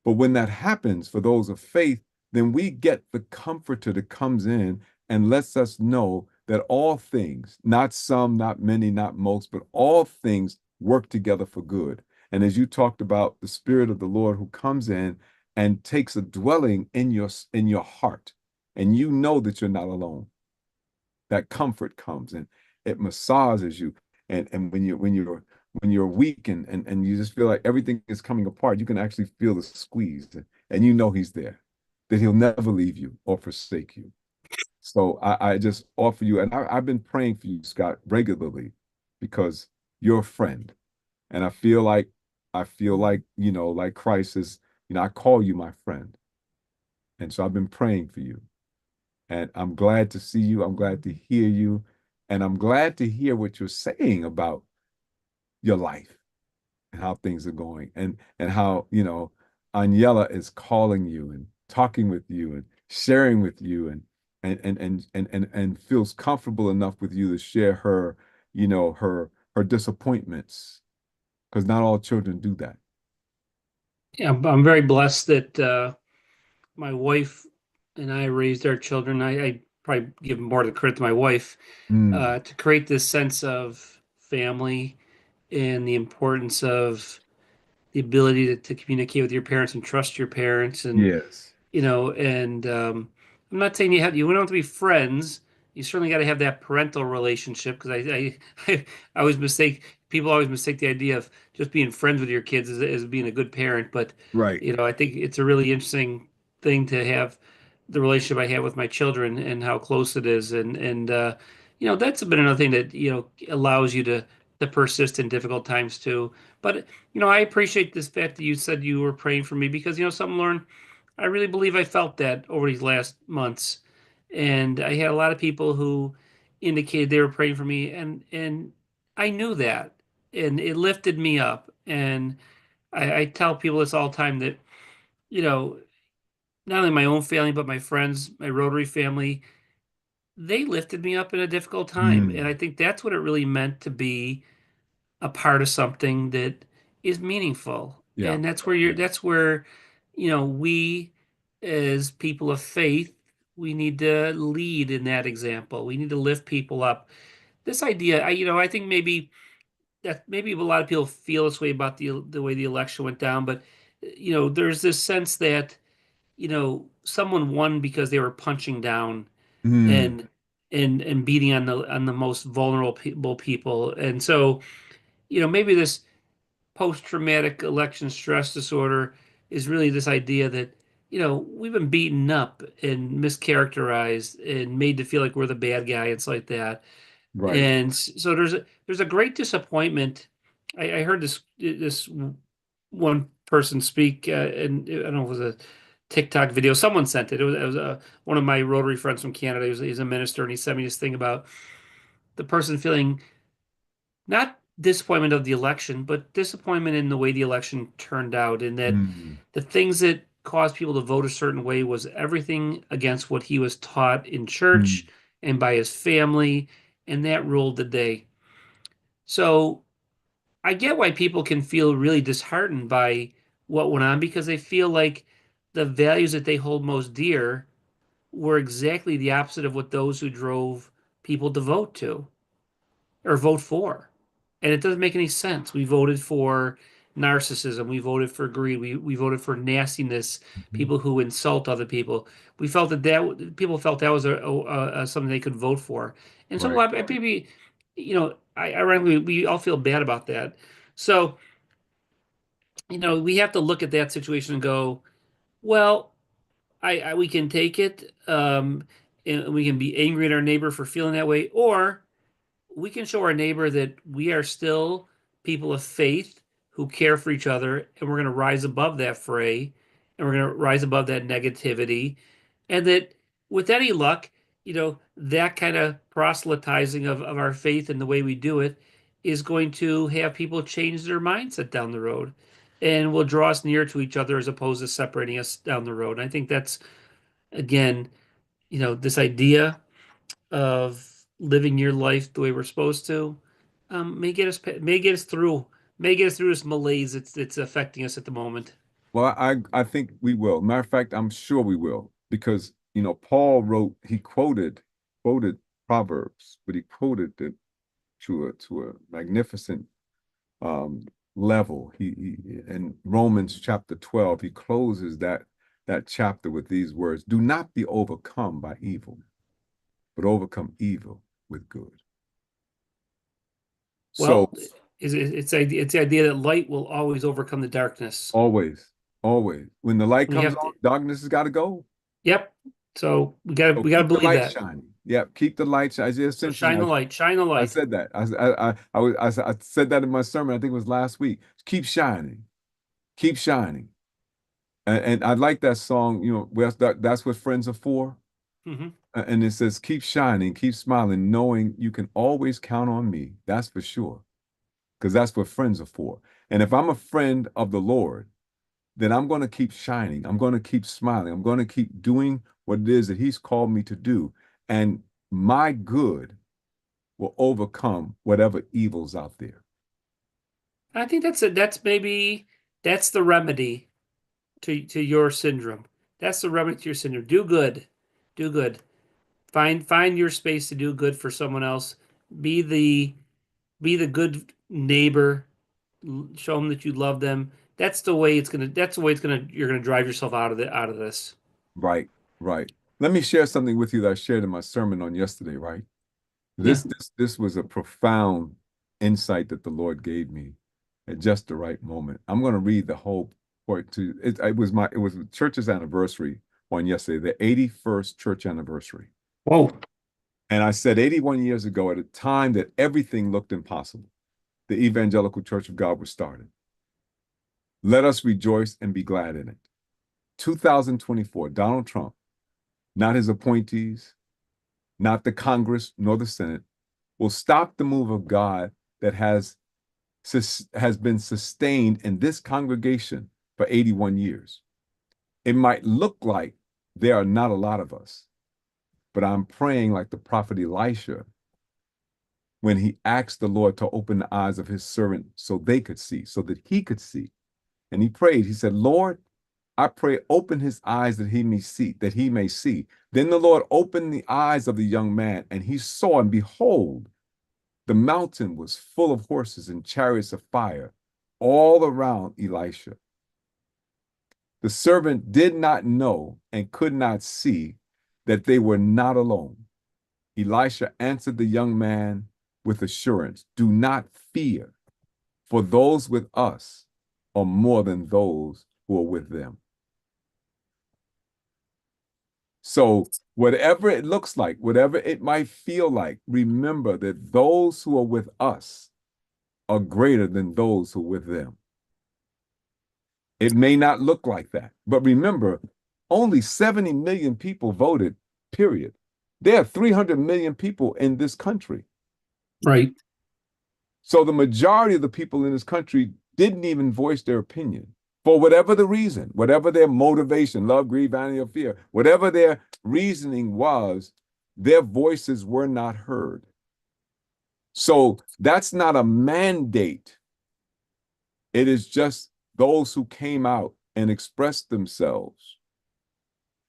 But when that happens for those of faith, then we get the comforter that comes in and lets us know that all things, not some, not many, not most, but all things work together for good. And as you talked about the Spirit of the Lord who comes in and takes a dwelling in your heart, and you know that you're not alone. That comfort comes and it massages you. And when you're weak and you just feel like everything is coming apart, you can actually feel the squeeze, and you know he's there, that he'll never leave you or forsake you. So I just offer you, and I've been praying for you, Scott, regularly, because you're a friend. And I feel like, like Christ is, I call you my friend. And so I've been praying for you. And I'm glad to see you. I'm glad to hear you. And I'm glad to hear what you're saying about your life and how things are going and how, Aniela is calling you and talking with you and sharing with you and feels comfortable enough with you to share her, her disappointments. Because not all children do that. Yeah, I'm very blessed that my wife and I raised our children. I probably give more of the credit to my wife Mm, to create this sense of family and the importance of the ability to communicate with your parents and trust your parents and yes. and I'm not saying you don't have to be friends. You certainly got to have that parental relationship because I always mistake people always mistake the idea of just being friends with your kids as being a good parent. But Right. I think it's a really interesting thing to have the relationship I have with my children and how close it is, and that's been another thing that allows you to persist in difficult times too. But I appreciate this fact that you said you were praying for me because something, Lauren, I really believe I felt that over these last months, and I had a lot of people who indicated they were praying for me, and I knew that, and it lifted me up. And I tell people this all the time that you know not only my own family but my friends, my Rotary family, they lifted me up in a difficult time, and I Mm. think that's what it really meant to be a part of something that is meaningful. Yeah. And that's where we as people of faith, we need to lead in that example. We need to lift people up. This idea, I think maybe a lot of people feel this way about the way the election went down, but there's this sense that, someone won because they were punching down Mm. and and beating on the most vulnerable people. And so, maybe this post-traumatic election stress disorder is really this idea that, we've been beaten up and mischaracterized and made to feel like we're the bad guy and stuff like that. Right. And so there's a great disappointment. I heard this one person speak, and I don't know if it was a TikTok video. Someone sent it. It was one of my Rotary friends from Canada. He's a minister, and he sent me this thing about the person feeling not disappointment of the election, but disappointment in the way the election turned out, in that Mm. the things that caused people to vote a certain way was everything against what he was taught in Mm. church and by his family, and that ruled the day. So I get why people can feel really disheartened by what went on because they feel like the values that they hold most dear were exactly the opposite of what those who drove people to vote to or vote for. And it doesn't make any sense. We voted for narcissism. We voted for greed. We voted for nastiness, Mhm. people who insult other people. We felt that people felt that was something they could vote for. And so a Right. lot of maybe, ironically, we all feel bad about that. So, we have to look at that situation and go, well, we can take it, and we can be angry at our neighbor for feeling that way, or we can show our neighbor that we are still people of faith who care for each other, and we're going to rise above that fray, and we're going to rise above that negativity, and that with any luck, that kind of proselytizing of our faith and the way we do it is going to have people change their mindset down the road and will draw us near to each other as opposed to separating us down the road. And I think that's, again, this idea of living your life the way we're supposed to, may get us through this malaise it's affecting us at the moment. Well, I think we will. Matter of fact, I'm sure we will because Paul wrote, he quoted Proverbs, but he quoted it to a magnificent um level. He in Romans chapter 12, he closes that chapter with these words: "Do not be overcome by evil, but overcome evil with good." So Well, it's the idea that light will always overcome the darkness. always, always, when the light We comes have to, on, darkness has got to go. yep. So we So gotta keep the believe light that. shining. Yeah, keep the light shining. Isaiah So Simpson, shine the light, shine the I light. said that. I said that in my sermon. I think it was last week. Keep shining, keep shining. And I like that song. That's what friends are for. Hmm. And it says, "Keep shining, keep smiling, knowing you can always count on me." That's for sure, because that's what friends are for. And if I'm a friend of the Lord, then I'm going to keep shining. I'm going to keep smiling. I'm going to keep doing what it is that He's called me to do. And my good will overcome whatever evil's out there. I think that's the remedy to your syndrome. That's the remedy to your syndrome. Do good, do good. Find your space to do good for someone else. Be the be the good neighbor. Show them that you love them. That's the way you're gonna drive yourself out of this. Right, right. Let me share something with you that I shared in my sermon on yesterday, right? Yeah. This was a profound insight that the Lord gave me at just the right moment. I'm going to read the whole part to it. It was the church's anniversary on yesterday, the 81st church anniversary. Whoa. And I said 81 years ago, at a time that everything looked impossible. the Evangelical Church of God was started. Let us rejoice and be glad in it. 2024, Donald Trump, not his appointees, not the Congress nor the Senate, will stop the move of God that has been sustained in this congregation for 81 years. It might look like there are not a lot of us, but I'm praying like the prophet Elisha when he asked the Lord to open the eyes of his servant so they could see, so that he could see. And he prayed, he said, Lord, I pray, open his eyes that he may see, that he may see. Then the Lord opened the eyes of the young man, and he saw, and behold, the mountain was full of horses and chariots of fire all around Elisha. The servant did not know and could not see that they were not alone. Elisha answered the young man with assurance, do not fear, for those with us are more than those who are with them. So whatever it looks like, whatever it might feel like, remember that those who are with us are greater than those who are with them. It may not look like that, but remember, only 70 million people voted, period. There are 300 million people in this country. Right. So the majority of the people in this country didn't even voice their opinion for whatever the reason, whatever their motivation, love, greed, vanity, or fear, whatever their reasoning was, their voices were not heard. So that's not a mandate. It is just those who came out and expressed themselves.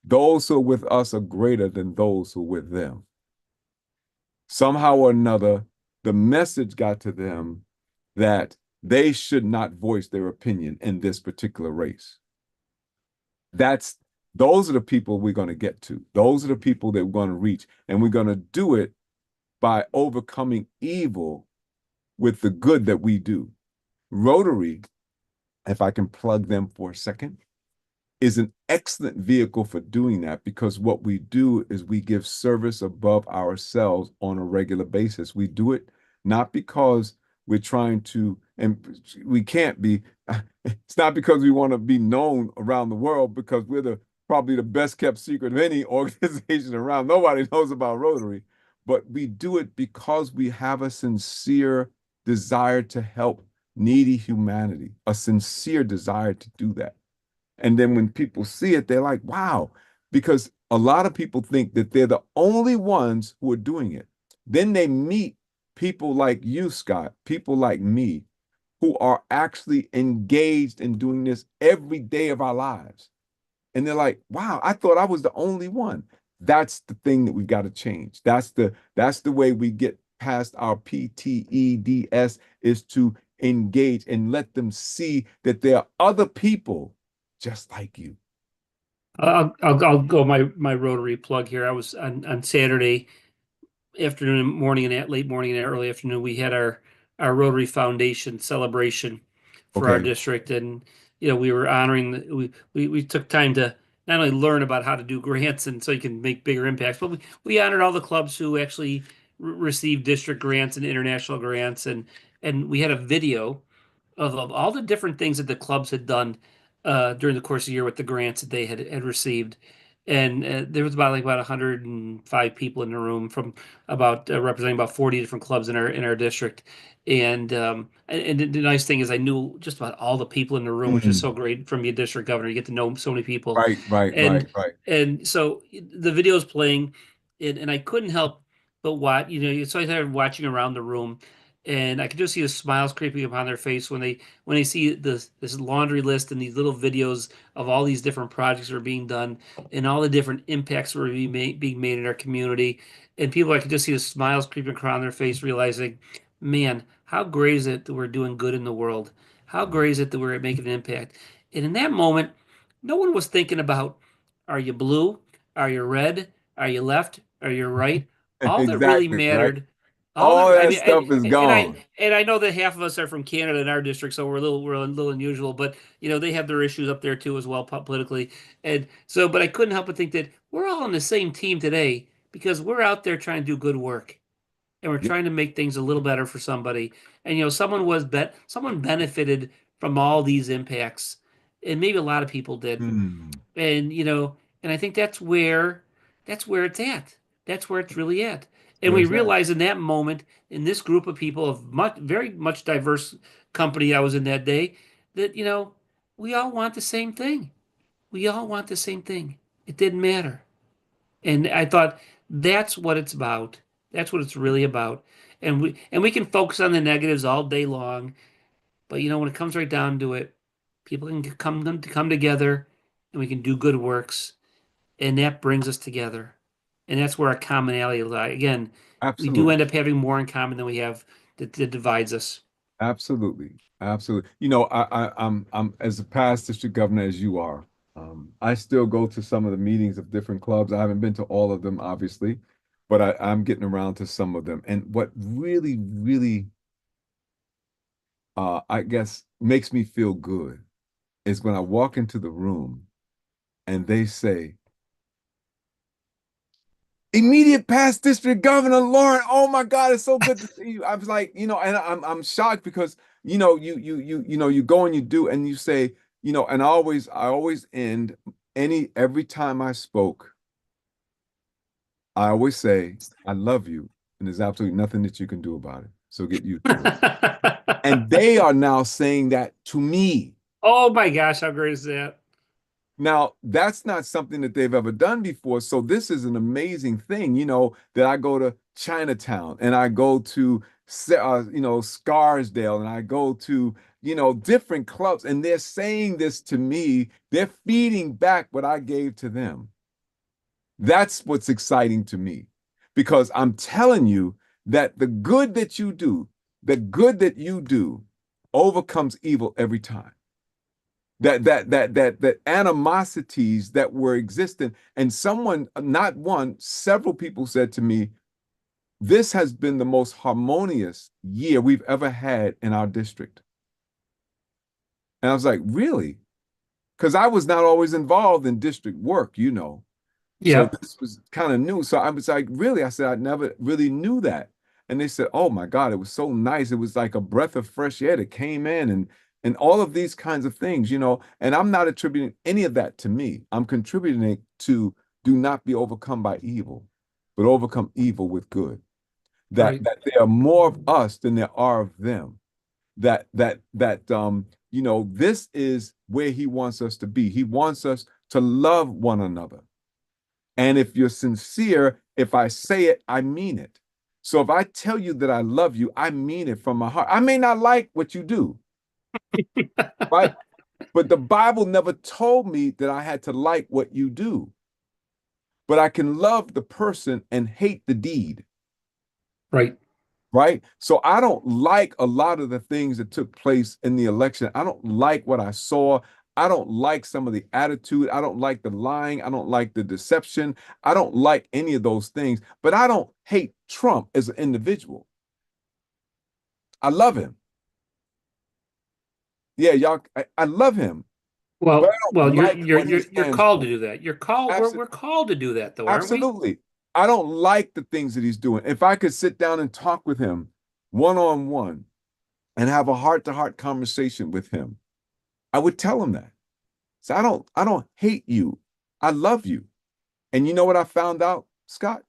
Those who are with us are greater than those who are with them. Somehow or another, the message got to them that they should not voice their opinion in this particular race. Those are the people we're going to get to. Those are the people that we're going to reach. And we're going to do it by overcoming evil with the good that we do. Rotary, if I can plug them for a second, is an excellent vehicle for doing that, because what we do is we give service above ourselves on a regular basis. We do it not because we're trying to, and we can't be, it's not because we want to be known around the world, because we're probably the best kept secret of any organization around. Nobody knows about Rotary, but we do it because we have a sincere desire to help needy humanity, a sincere desire to do that. And then when people see it, they're like, wow, because a lot of people think that they're the only ones who are doing it. Then they meet people like you, Scott, people like me, who are actually engaged in doing this every day of our lives. And they're like, wow, I thought I was the only one. That's the thing that we got to change. That's the way we get past our P.T.E.D.S. is to engage and let them see that there are other people just like you. I'll go my Rotary plug here. I was on Saturday afternoon, morning, and late morning and early afternoon. We had our Rotary Foundation celebration for our Okay. district, and we were honoring we took time to not only learn about how to do grants and so you can make bigger impacts, but we honored all the clubs who actually received district grants and international grants, and we had a video of all the different things that the clubs had done during the course of the year with the grants that they had received. And there was about 105 people in the room from about representing about 40 different clubs in our district. And the nice thing is I knew just about all the people in the room, which is Mm. so great from your district governor. You get to know so many people. Right, right, right, And right. and so the video's playing, and I couldn't help but watch, so I started watching around the room, and I could just see the smiles creeping upon their face when they see this laundry list and these little videos of all these different projects that are being done and all the different impacts that are being made in our community. And people, I could just see the smiles creeping around their face, realizing, man, how great is it that we're doing good in the world? How great is it that we're making an impact? And in that moment, no one was thinking about, are you blue? Are you red? Are you left? Are you right? All that really Exactly, right? mattered, all All that I that mean, stuff is gone. and I know that half of us are from Canada in our district, so we're a little unusual. But they have their issues up there too as well politically, and so. But I couldn't help but think that we're all on the same team today because we're out there trying to do good work. and we're Yep. trying to make things a little better for somebody. And someone benefited from all these impacts, and maybe a lot of people did. Hmm. And and I think that's where it's at. That's where it's really at. And we Where's that? realized in that moment, in this group of people of very much diverse company I was in that day, that we all want the same thing. We all want the same thing. It didn't matter. And I thought that's what it's about. That's what it's really about. And we can focus on the negatives all day long, but when it comes right down to it, people can come together, and we can do good works, and that brings us together. And that's where our commonality lies. Again, we do Absolutely. end up having more in common than we have that divides us. Absolutely. Absolutely. I'm as a past district governor as you are. I still go to some of the meetings of different clubs. I haven't been to all of them, obviously, but I'm getting around to some of them. And what really, really, I guess, makes me feel good is when I walk into the room and they say, immediate past district governor Lauren, oh my God, it's so good to see you. I was like, and I'm shocked because you go and you do and you say, and I always end every time I spoke, I always say, I love you, and there's absolutely nothing that you can do about it. So get used to it. And they are now saying that to me. Oh my gosh, how great is that? Now, that's not something that they've ever done before. So this is an amazing thing, that I go to Chinatown and I go to, Scarsdale and I go to, different clubs and they're saying this to me. They're feeding back what I gave to them. That's what's exciting to me because I'm telling you that the good that you do overcomes evil every time that animosities that were existent. And someone, not one, several people said to me, this has been the most harmonious year we've ever had in our district. And I was like, really? Because I was not always involved in district work. So Yep. this was kind of new. So I was like, really? I said, I never really knew that. And they said, oh my God, it was so nice. It was like a breath of fresh air that came in and all of these kinds of things. And I'm not attributing any of that to me. I'm contributing it to do not be overcome by evil, but overcome evil with good. That Right. that there are more of us than there are of them. That this is where he wants us to be. He wants us to love one another. And if you're sincere, if I say it, I mean it. So if I tell you that I love you, I mean it from my heart. I may not like what you do, right? But the Bible never told me that I had to like what you do. But I can love the person and hate the deed, Right. right? So I don't like a lot of the things that took place in the election. I don't like what I saw. I don't like some of the attitude. I don't like the lying. I don't like the deception. I don't like any of those things, but I don't hate Trump as an individual. I love him. Yeah, y'all, I love him, but I Well, don't you're like you're what he you're you're stands called to for. do that. You're called. We're Absolutely. we're called to do that, though, aren't we? Absolutely. I don't like the things that he's doing. If I could sit down and talk with him one on one and have a heart to heart conversation with him, I would tell him that. So I don't hate you. I love you. And you know what I found out, Scott?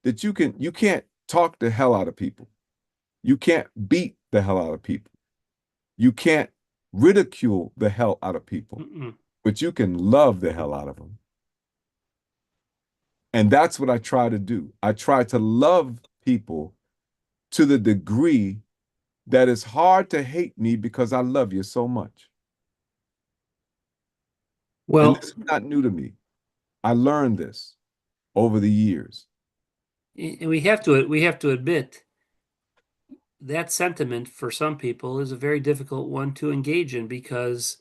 That you can't talk the hell out of people. You can't beat the hell out of people. You can't ridicule the hell out of people, Mm-mm. but you can love the hell out of them. And that's what I try to do. I try to love people to the degree that it's hard to hate me because I love you so much. And Well, this is not new to me. I learned this over the years. and we have to admit that sentiment for some people is a very difficult one to engage in because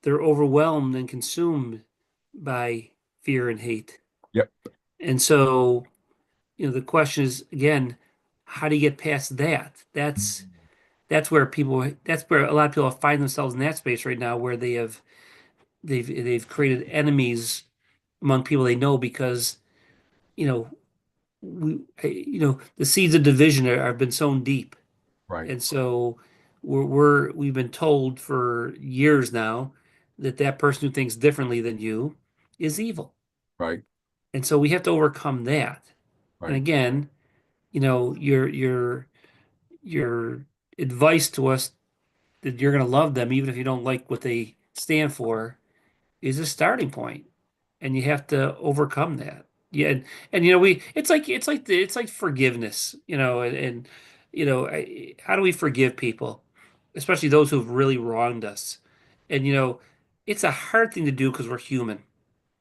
they're overwhelmed and consumed by fear and hate. Yep. And so, the question is again, how do you get past that? That's where a lot of people find themselves in that space right now where they've created enemies among people they know because, you know, the seeds of division have been sown deep. Right. And so we've been told for years now that that person who thinks differently than you is evil. Right. And so we have to overcome that. And Right. again, your advice to us that you're going to love them even if you don't like what they stand for is a starting point, and you have to overcome that. Yeah, and we it's like forgiveness, and how do we forgive people, especially those who've really wronged us? And it's a hard thing to do because we're human.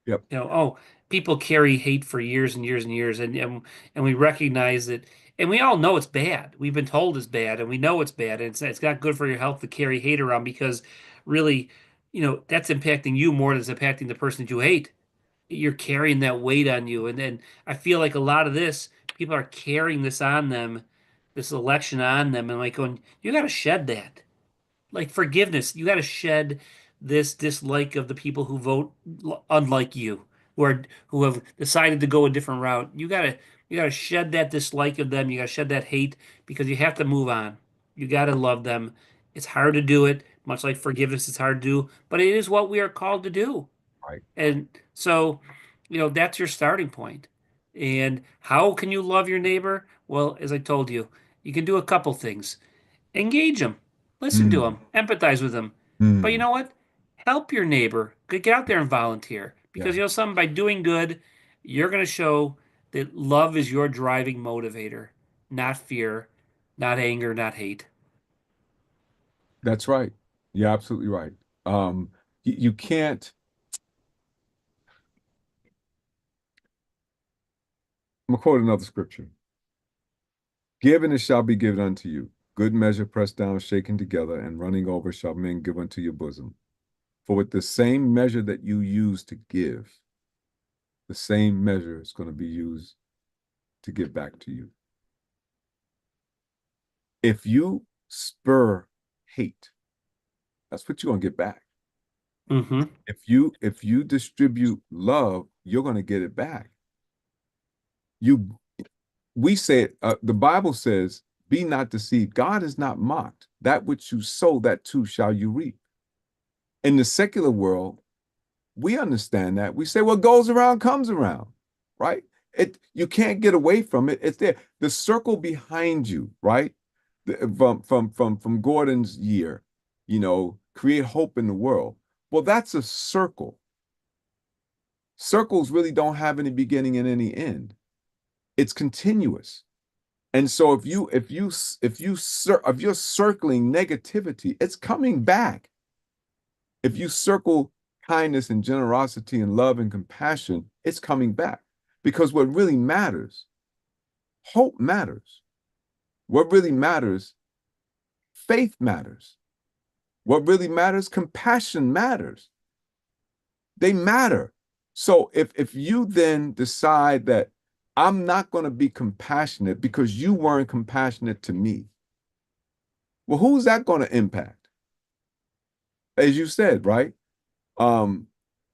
Yep. Oh, people carry hate for years and years and years, and we recognize that, and we all know it's bad. We've been told it's bad, and we know it's bad, and it's not good for your health to carry hate around because really, that's impacting you more than it's impacting the person that you hate. You're carrying that weight on you, and then I feel like a lot of this, people are carrying this on them, this election on them, and like going, you got to shed that like forgiveness. You got to shed this dislike of the people who vote unlike you, who have decided to go a different route. You got to shed that dislike of them. You got to shed that hate because you have to move on. You got to love them. It's hard to do it, much like forgiveness is hard to do, but it is what we are called to do. Right. And so, that's your starting point. And how can you love your neighbor? Well, as I told you, you can do a couple things. Engage them, listen to Mm. them, empathize with them. But you Mm. know what? Help your neighbor. Get out there and volunteer Yeah. because something by doing good, you're going to show that love is your driving motivator, not fear, not anger, not hate. That's right. You're absolutely right. You can't. I'm gonna quote another scripture. Give and it shall be given unto you. Good measure pressed down, shaken together, and running over shall men give unto your bosom. For with the same measure that you use to give, the same measure is going to be used to give back to you. If you spur hate, that's what you're going to get back. Mm-hmm. If you distribute love, you're going to get it back. You we say the Bible says, "Be not deceived. God is not mocked. That which you sow, that too shall you reap." In the secular world, we understand that. We say what goes around comes around, right? You can't get away from it. It's there. The circle behind you, right? From Gordon's year, create hope in the world. Well, that's a circle. Circles really don't have any beginning and any end. It's continuous. And so if you're circling negativity, it's coming back. If you circle kindness and generosity and love and compassion, it's coming back. Because what really matters, hope matters. What really matters, faith matters. What really matters, compassion matters. They matter. So if you then decide that I'm not going to be compassionate because you weren't compassionate to me, well, who's that going to impact? As you said, right? Um,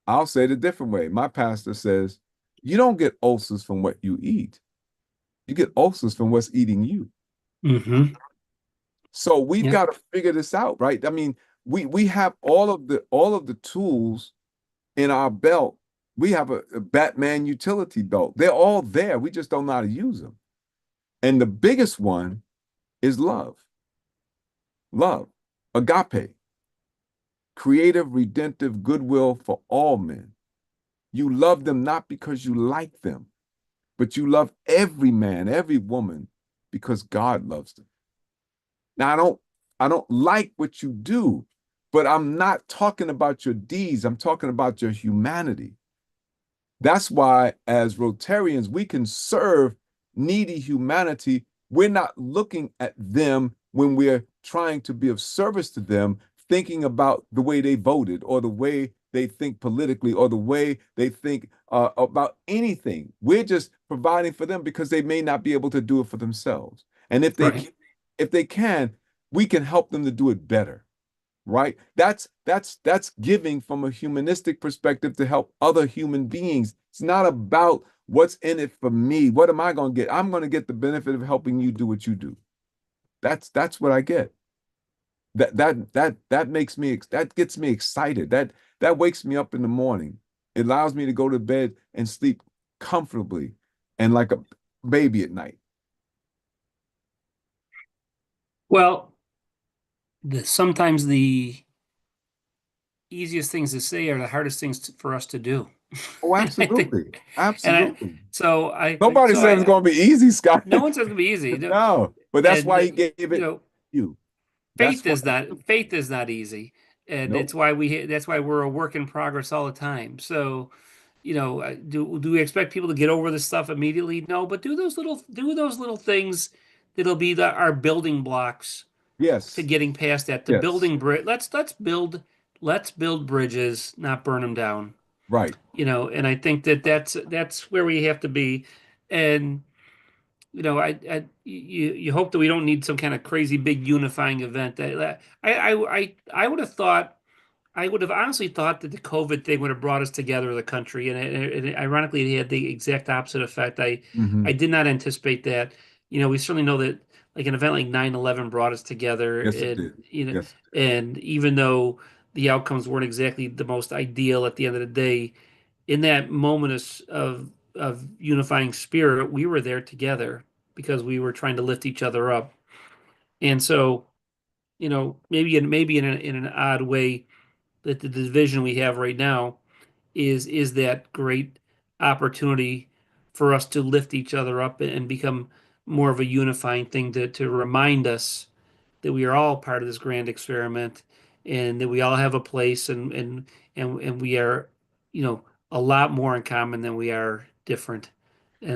I'll say it a different way. My pastor says, you don't get ulcers from what you eat. You get ulcers from what's eating you. Mm-hmm. So we've Yep. got to figure this out, right? I mean, we have all of the tools in our belt. We have a Batman utility belt. They're all there. We just don't know how to use them. And the biggest one is love. Love. Agape. Creative, redemptive goodwill for all men. You love them not because you like them, but you love every man, every woman because God loves them. Now I don't like what you do, but I'm not talking about your deeds. I'm talking about your humanity. That's why as Rotarians we can serve needy humanity. We're not looking at them when we're trying to be of service to them, thinking about the way they voted or the way they think politically or the way they think about anything. We're just providing for them because they may not be able to do it for themselves. And Right. if they can, we can help them to do it better, right? That's giving from a humanistic perspective to help other human beings. It's not about What's in it for me? What am I going to get? I'm going to get the benefit of helping you do what you do. That's what I get. That makes me that gets me excited. That wakes me up in the morning. It allows me to go to bed and sleep comfortably and like a baby at night. Well, sometimes the easiest things to say are the hardest things for us to do. Oh, And I think, absolutely. and I, Absolutely. so I, Nobody so said it's I, going to be easy, Scott. no one says it's gonna be easy. No. No, but that's And why he gave you it know, you. That's why. faith is not easy, and Nope. that's why we're a work in progress all the time. So, do we expect people to get over this stuff immediately? No, but do those little things that'll be our building blocks to Yes. getting past that. To Yes. building bridge. Let's build bridges, not burn them down. Right. And I think that's where we have to be. And you hope that we don't need some kind of crazy big unifying event. I would have thought, I would have honestly thought that the COVID thing would have brought us together as a country, and ironically, it had the exact opposite effect. I Hmm. did not anticipate that. We certainly know that like an event like 9/11 brought us together, Yes, it did. Yes. and even though the outcomes weren't exactly the most ideal at the end of the day, in that moment of unifying spirit, we were there together because we were trying to lift each other up. And so, maybe in an odd way, that the division we have right now is that great opportunity for us to lift each other up and become more of a unifying thing to remind us that we are all part of this grand experiment and that we all have a place and we are, you know, a lot more in common than we are different.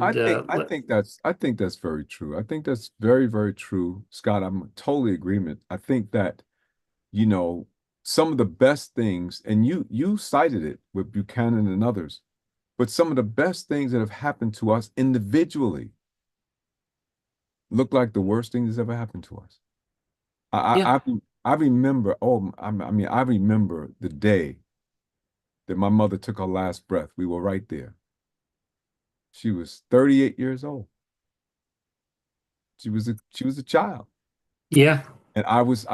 I And think I think that's very true. I think that's very, very true, Scott. I'm totally agreement. I think that, you know, some of the best things, and you cited it with Buchanan and others, but some of the best things that have happened to us individually look like the worst thing that's ever happened to us. I yeah, I, I I remember, I mean, I remember the day that my mother took her last breath. We were right there. She was 38 years old. She was a child. yeah, And I was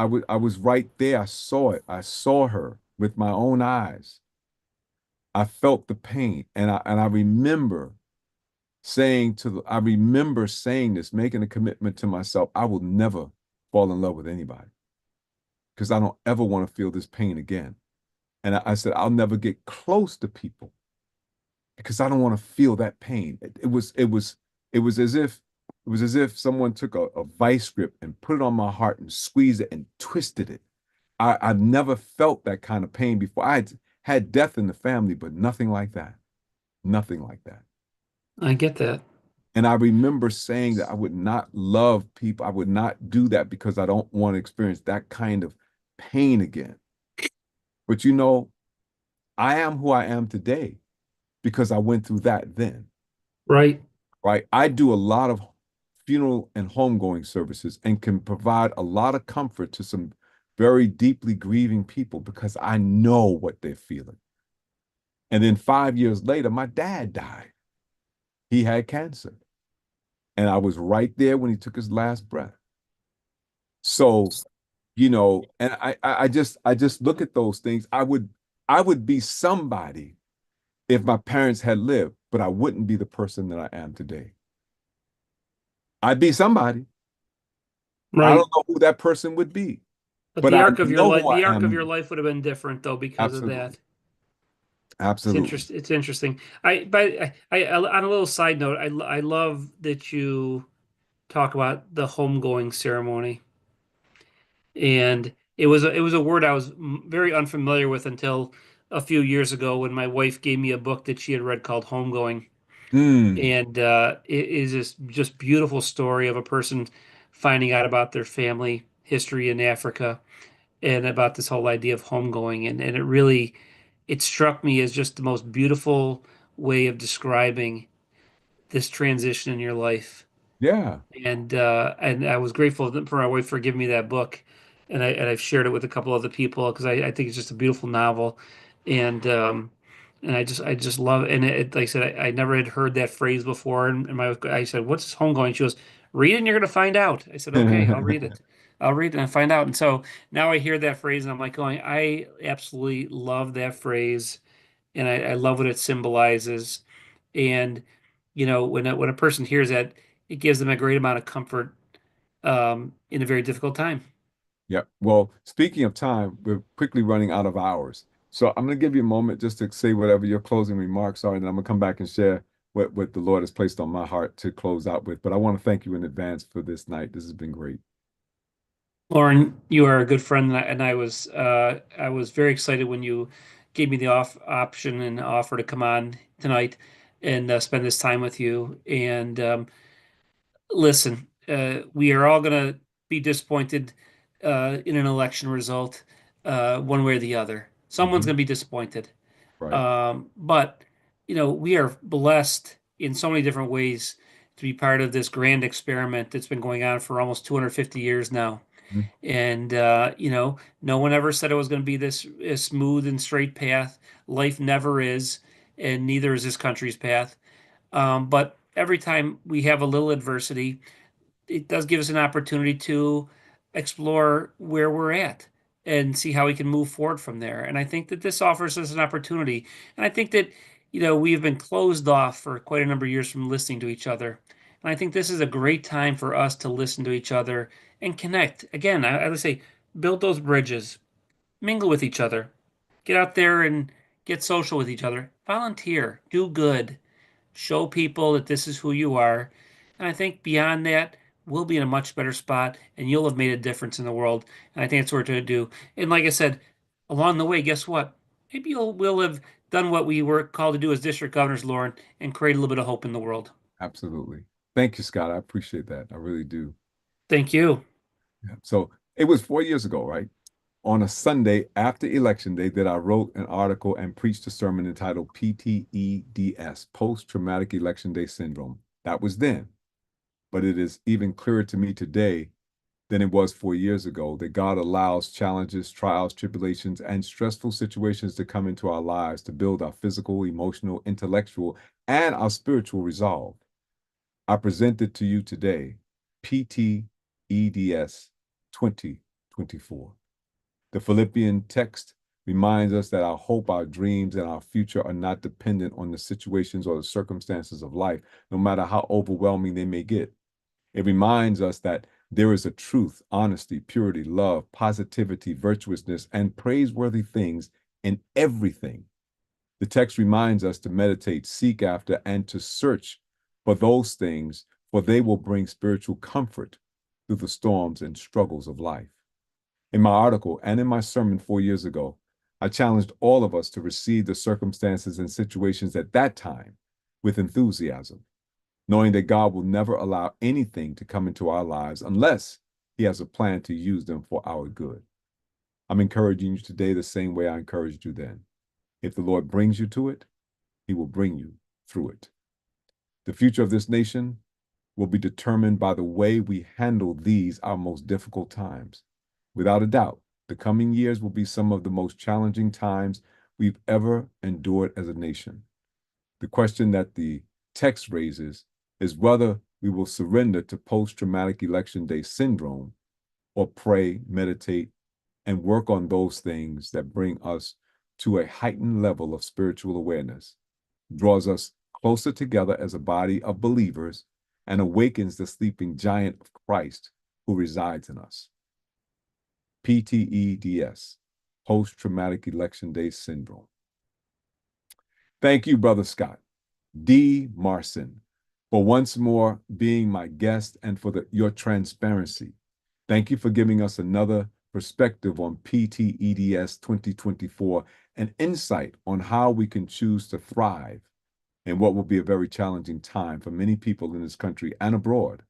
right there. I saw it. I saw her with my own eyes. I felt the pain. And I remember saying this, making a commitment to myself. I will never fall in love with anybody because I don't ever want to feel this pain again. And I said, I'll never get close to people because I don't want to feel that pain. It was as if someone took a vice grip and put it on my heart and squeezed it and twisted it. I've never felt that kind of pain before. I had death in the family, but nothing like that. Nothing like that. I get that. And I remember saying that I would not love people. I would not do that because I don't want to experience that kind of pain again. But I am who I am today because I went through that then, Right. right? I do a lot of funeral and homegoing services and can provide a lot of comfort to some very deeply grieving people because I know what they're feeling. And then 5 years later, my dad died. He had cancer. And I was right there when he took his last breath. So, and I just look at those things. I would be somebody if my parents had lived, but I wouldn't be the person that I am today. I'd be somebody. I Right. don't know who that person would be, But but I know who I the arc of your am. life would have been different though because of Absolutely. that. Absolutely. It's interesting. On a little side note, I love that you talk about the homegoing ceremony, and it was a word I was very unfamiliar with until a few years ago when my wife gave me a book that she had read called Homegoing, Mm, and it is this just beautiful story of a person finding out about their family history in Africa and about this whole idea of homegoing, and it struck me as just the most beautiful way of describing this transition in your life. yeah. And I was grateful for my wife for giving me that book, and I've shared it with a couple other people because I think it's just a beautiful novel, and And I just love and like I said, I never had heard that phrase before. And I said, "What's homegoing?" She goes, "Read it and you're gonna find out." I said, "Okay, I'll read it. I'll read it and find out." And so now I hear that phrase and I'm like going, I absolutely love that phrase and I love what it symbolizes. And when a person hears that, it gives them a great amount of comfort in a very difficult time. Yep. Well, speaking of time, we're quickly running out of hours. So I'm going to give you a moment just to say whatever your closing remarks are, and then I'm going to come back and share what the Lord has placed on my heart to close out with. But I want to thank you in advance for this night. This has been great. Lauren, you are a good friend, and I was very excited when you gave me the off option and offer to come on tonight and spend this time with you. And listen, we are all going to be disappointed in an election result, one way or the other. Someone's Hmm. going to be disappointed. Right. But we are blessed in so many different ways to be part of this grand experiment that's been going on for almost 250 years now. Mhm. And no one ever said it was going to be this a smooth and straight path. Life never is, and neither is this country's path. But every time we have a little adversity, it does give us an opportunity to explore where we're at and see how we can move forward from there. And I think that this offers us an opportunity. And I think that, we have been closed off for quite a number of years from listening to each other. And I think this is a great time for us to listen to each other and connect. Again, I would say build those bridges, mingle with each other, get out there and get social with each other, volunteer, do good, show people that this is who you are. And I think beyond that, we'll be in a much better spot and you'll have made a difference in the world. And I think that's what we're going to do. And like I said, along the way, guess what? Maybe we'll have done what we were called to do as district governors, Lauren, and create a little bit of hope in the world. Absolutely. Thank you, Scott. I appreciate that. I really do. Thank you. Yeah. So it was 4 years ago, right? On a Sunday after Election Day that I wrote an article and preached a sermon entitled PTEDS, Post-Traumatic Election Day Syndrome. That was then. But it is even clearer to me today than it was 4 years ago that God allows challenges, trials, tribulations, and stressful situations to come into our lives to build our physical, emotional, intellectual, and our spiritual resolve. I present it to you today, PTEDS 2024. The Philippian text reminds us that our hope, our dreams, and our future are not dependent on the situations or the circumstances of life, no matter how overwhelming they may get. It reminds us that there is a truth, honesty, purity, love, positivity, virtuousness, and praiseworthy things in everything. The text reminds us to meditate, seek after, and to search for those things, for they will bring spiritual comfort through the storms and struggles of life. In my article and in my sermon 4 years ago, I challenged all of us to receive the circumstances and situations at that time with enthusiasm, knowing that God will never allow anything to come into our lives unless He has a plan to use them for our good. I'm encouraging you today the same way I encouraged you then. If the Lord brings you to it, He will bring you through it. The future of this nation will be determined by the way we handle these, our most difficult times. Without a doubt, the coming years will be some of the most challenging times we've ever endured as a nation. The question that the text raises is whether we will surrender to post-traumatic election day syndrome or pray, meditate, and work on those things that bring us to a heightened level of spiritual awareness, draws us closer together as a body of believers, and awakens the sleeping giant of Christ who resides in us. PTEDS, Post-Traumatic Election Day Syndrome. Thank you, Brother Scott D. Marson, for once more being my guest and for your transparency. Thank you for giving us another perspective on PTEDS 2024 and insight on how we can choose to thrive in what will be a very challenging time for many people in this country and abroad.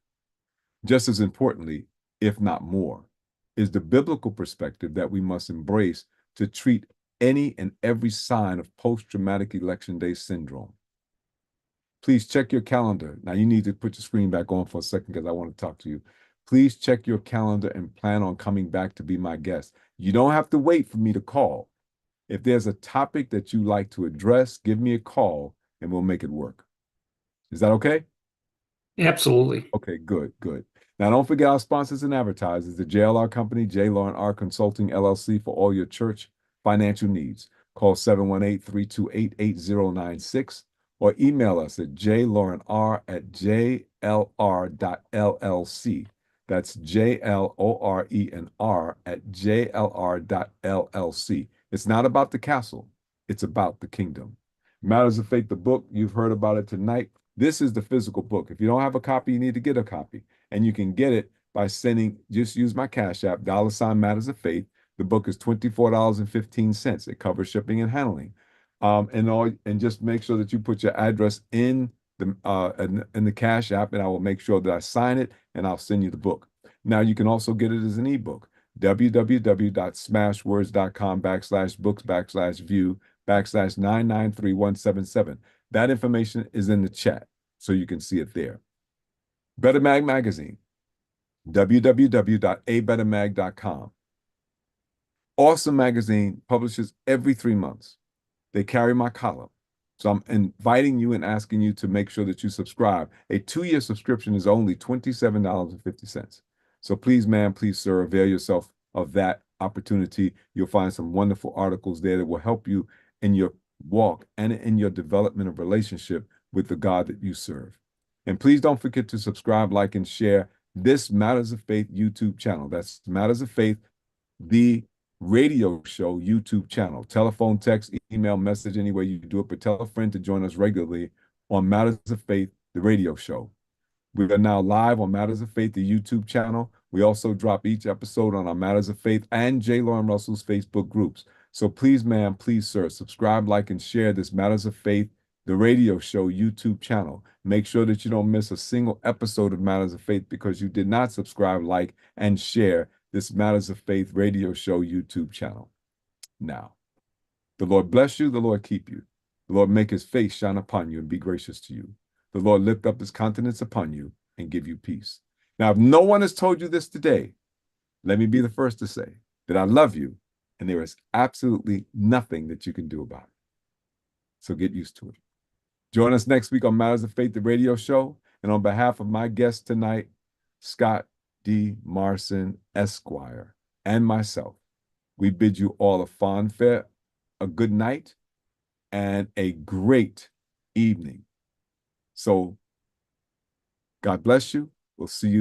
Just as importantly, if not more, is the biblical perspective that we must embrace to treat any and every sign of post-traumatic election day syndrome. Please check your calendar. Now you need to put your screen back on for a second because I want to talk to you. Please check your calendar and plan on coming back to be my guest. You don't have to wait for me to call. If there's a topic that you like to address, give me a call and we'll make it work. Is that okay? Absolutely. Okay, good, good. Now, don't forget our sponsors and advertisers, the JLR Company, J. Lauren R. Consulting, LLC, for all your church financial needs. Call 718-328-8096 or email us at jlornr@jlr.llc. That's JLORENR@jlr.llc. It's not about the castle, it's about the kingdom. Matters of Faith, the book, you've heard about it tonight. This is the physical book. If you don't have a copy, you need to get a copy. And you can get it by sending, just use my Cash App, $Matters of Faith. The book is $24.15. It covers shipping and handling. And just make sure that you put your address in the Cash App, and I will make sure that I sign it and I'll send you the book. Now you can also get it as an ebook. www.smashwords.com/books/view/993-177. That information is in the chat, so you can see it there. Better Mag Magazine, www.abettermag.com. Awesome magazine, publishes every 3 months. They carry my column. So I'm inviting you and asking you to make sure that you subscribe. A 2-year subscription is only $27.50. So please, ma'am, please, sir, avail yourself of that opportunity. You'll find some wonderful articles there that will help you in your walk and in your development of relationship with the God that you serve. And please don't forget to subscribe, like, and share this Matters of Faith YouTube channel. That's Matters of Faith, the radio show YouTube channel. Telephone, text, email, message, any way you do it, but tell a friend to join us regularly on Matters of Faith, the radio show. We are now live on Matters of Faith, the YouTube channel. We also drop each episode on our Matters of Faith and J. Lauren Russell's Facebook groups. So please, ma'am, please, sir, subscribe, like, and share this Matters of Faith, the radio show YouTube channel. Make sure that you don't miss a single episode of Matters of Faith because you did not subscribe, like, and share this Matters of Faith radio show YouTube channel. Now, the Lord bless you, the Lord keep you. The Lord make his face shine upon you and be gracious to you. The Lord lift up his countenance upon you and give you peace. Now, if no one has told you this today, let me be the first to say that I love you and there is absolutely nothing that you can do about it. So get used to it. Join us next week on Matters of Faith, the radio show. And on behalf of my guest tonight, Scott D. Marson, Esquire, and myself, we bid you all a fond fare, a good night, and a great evening. So God bless you. We'll see you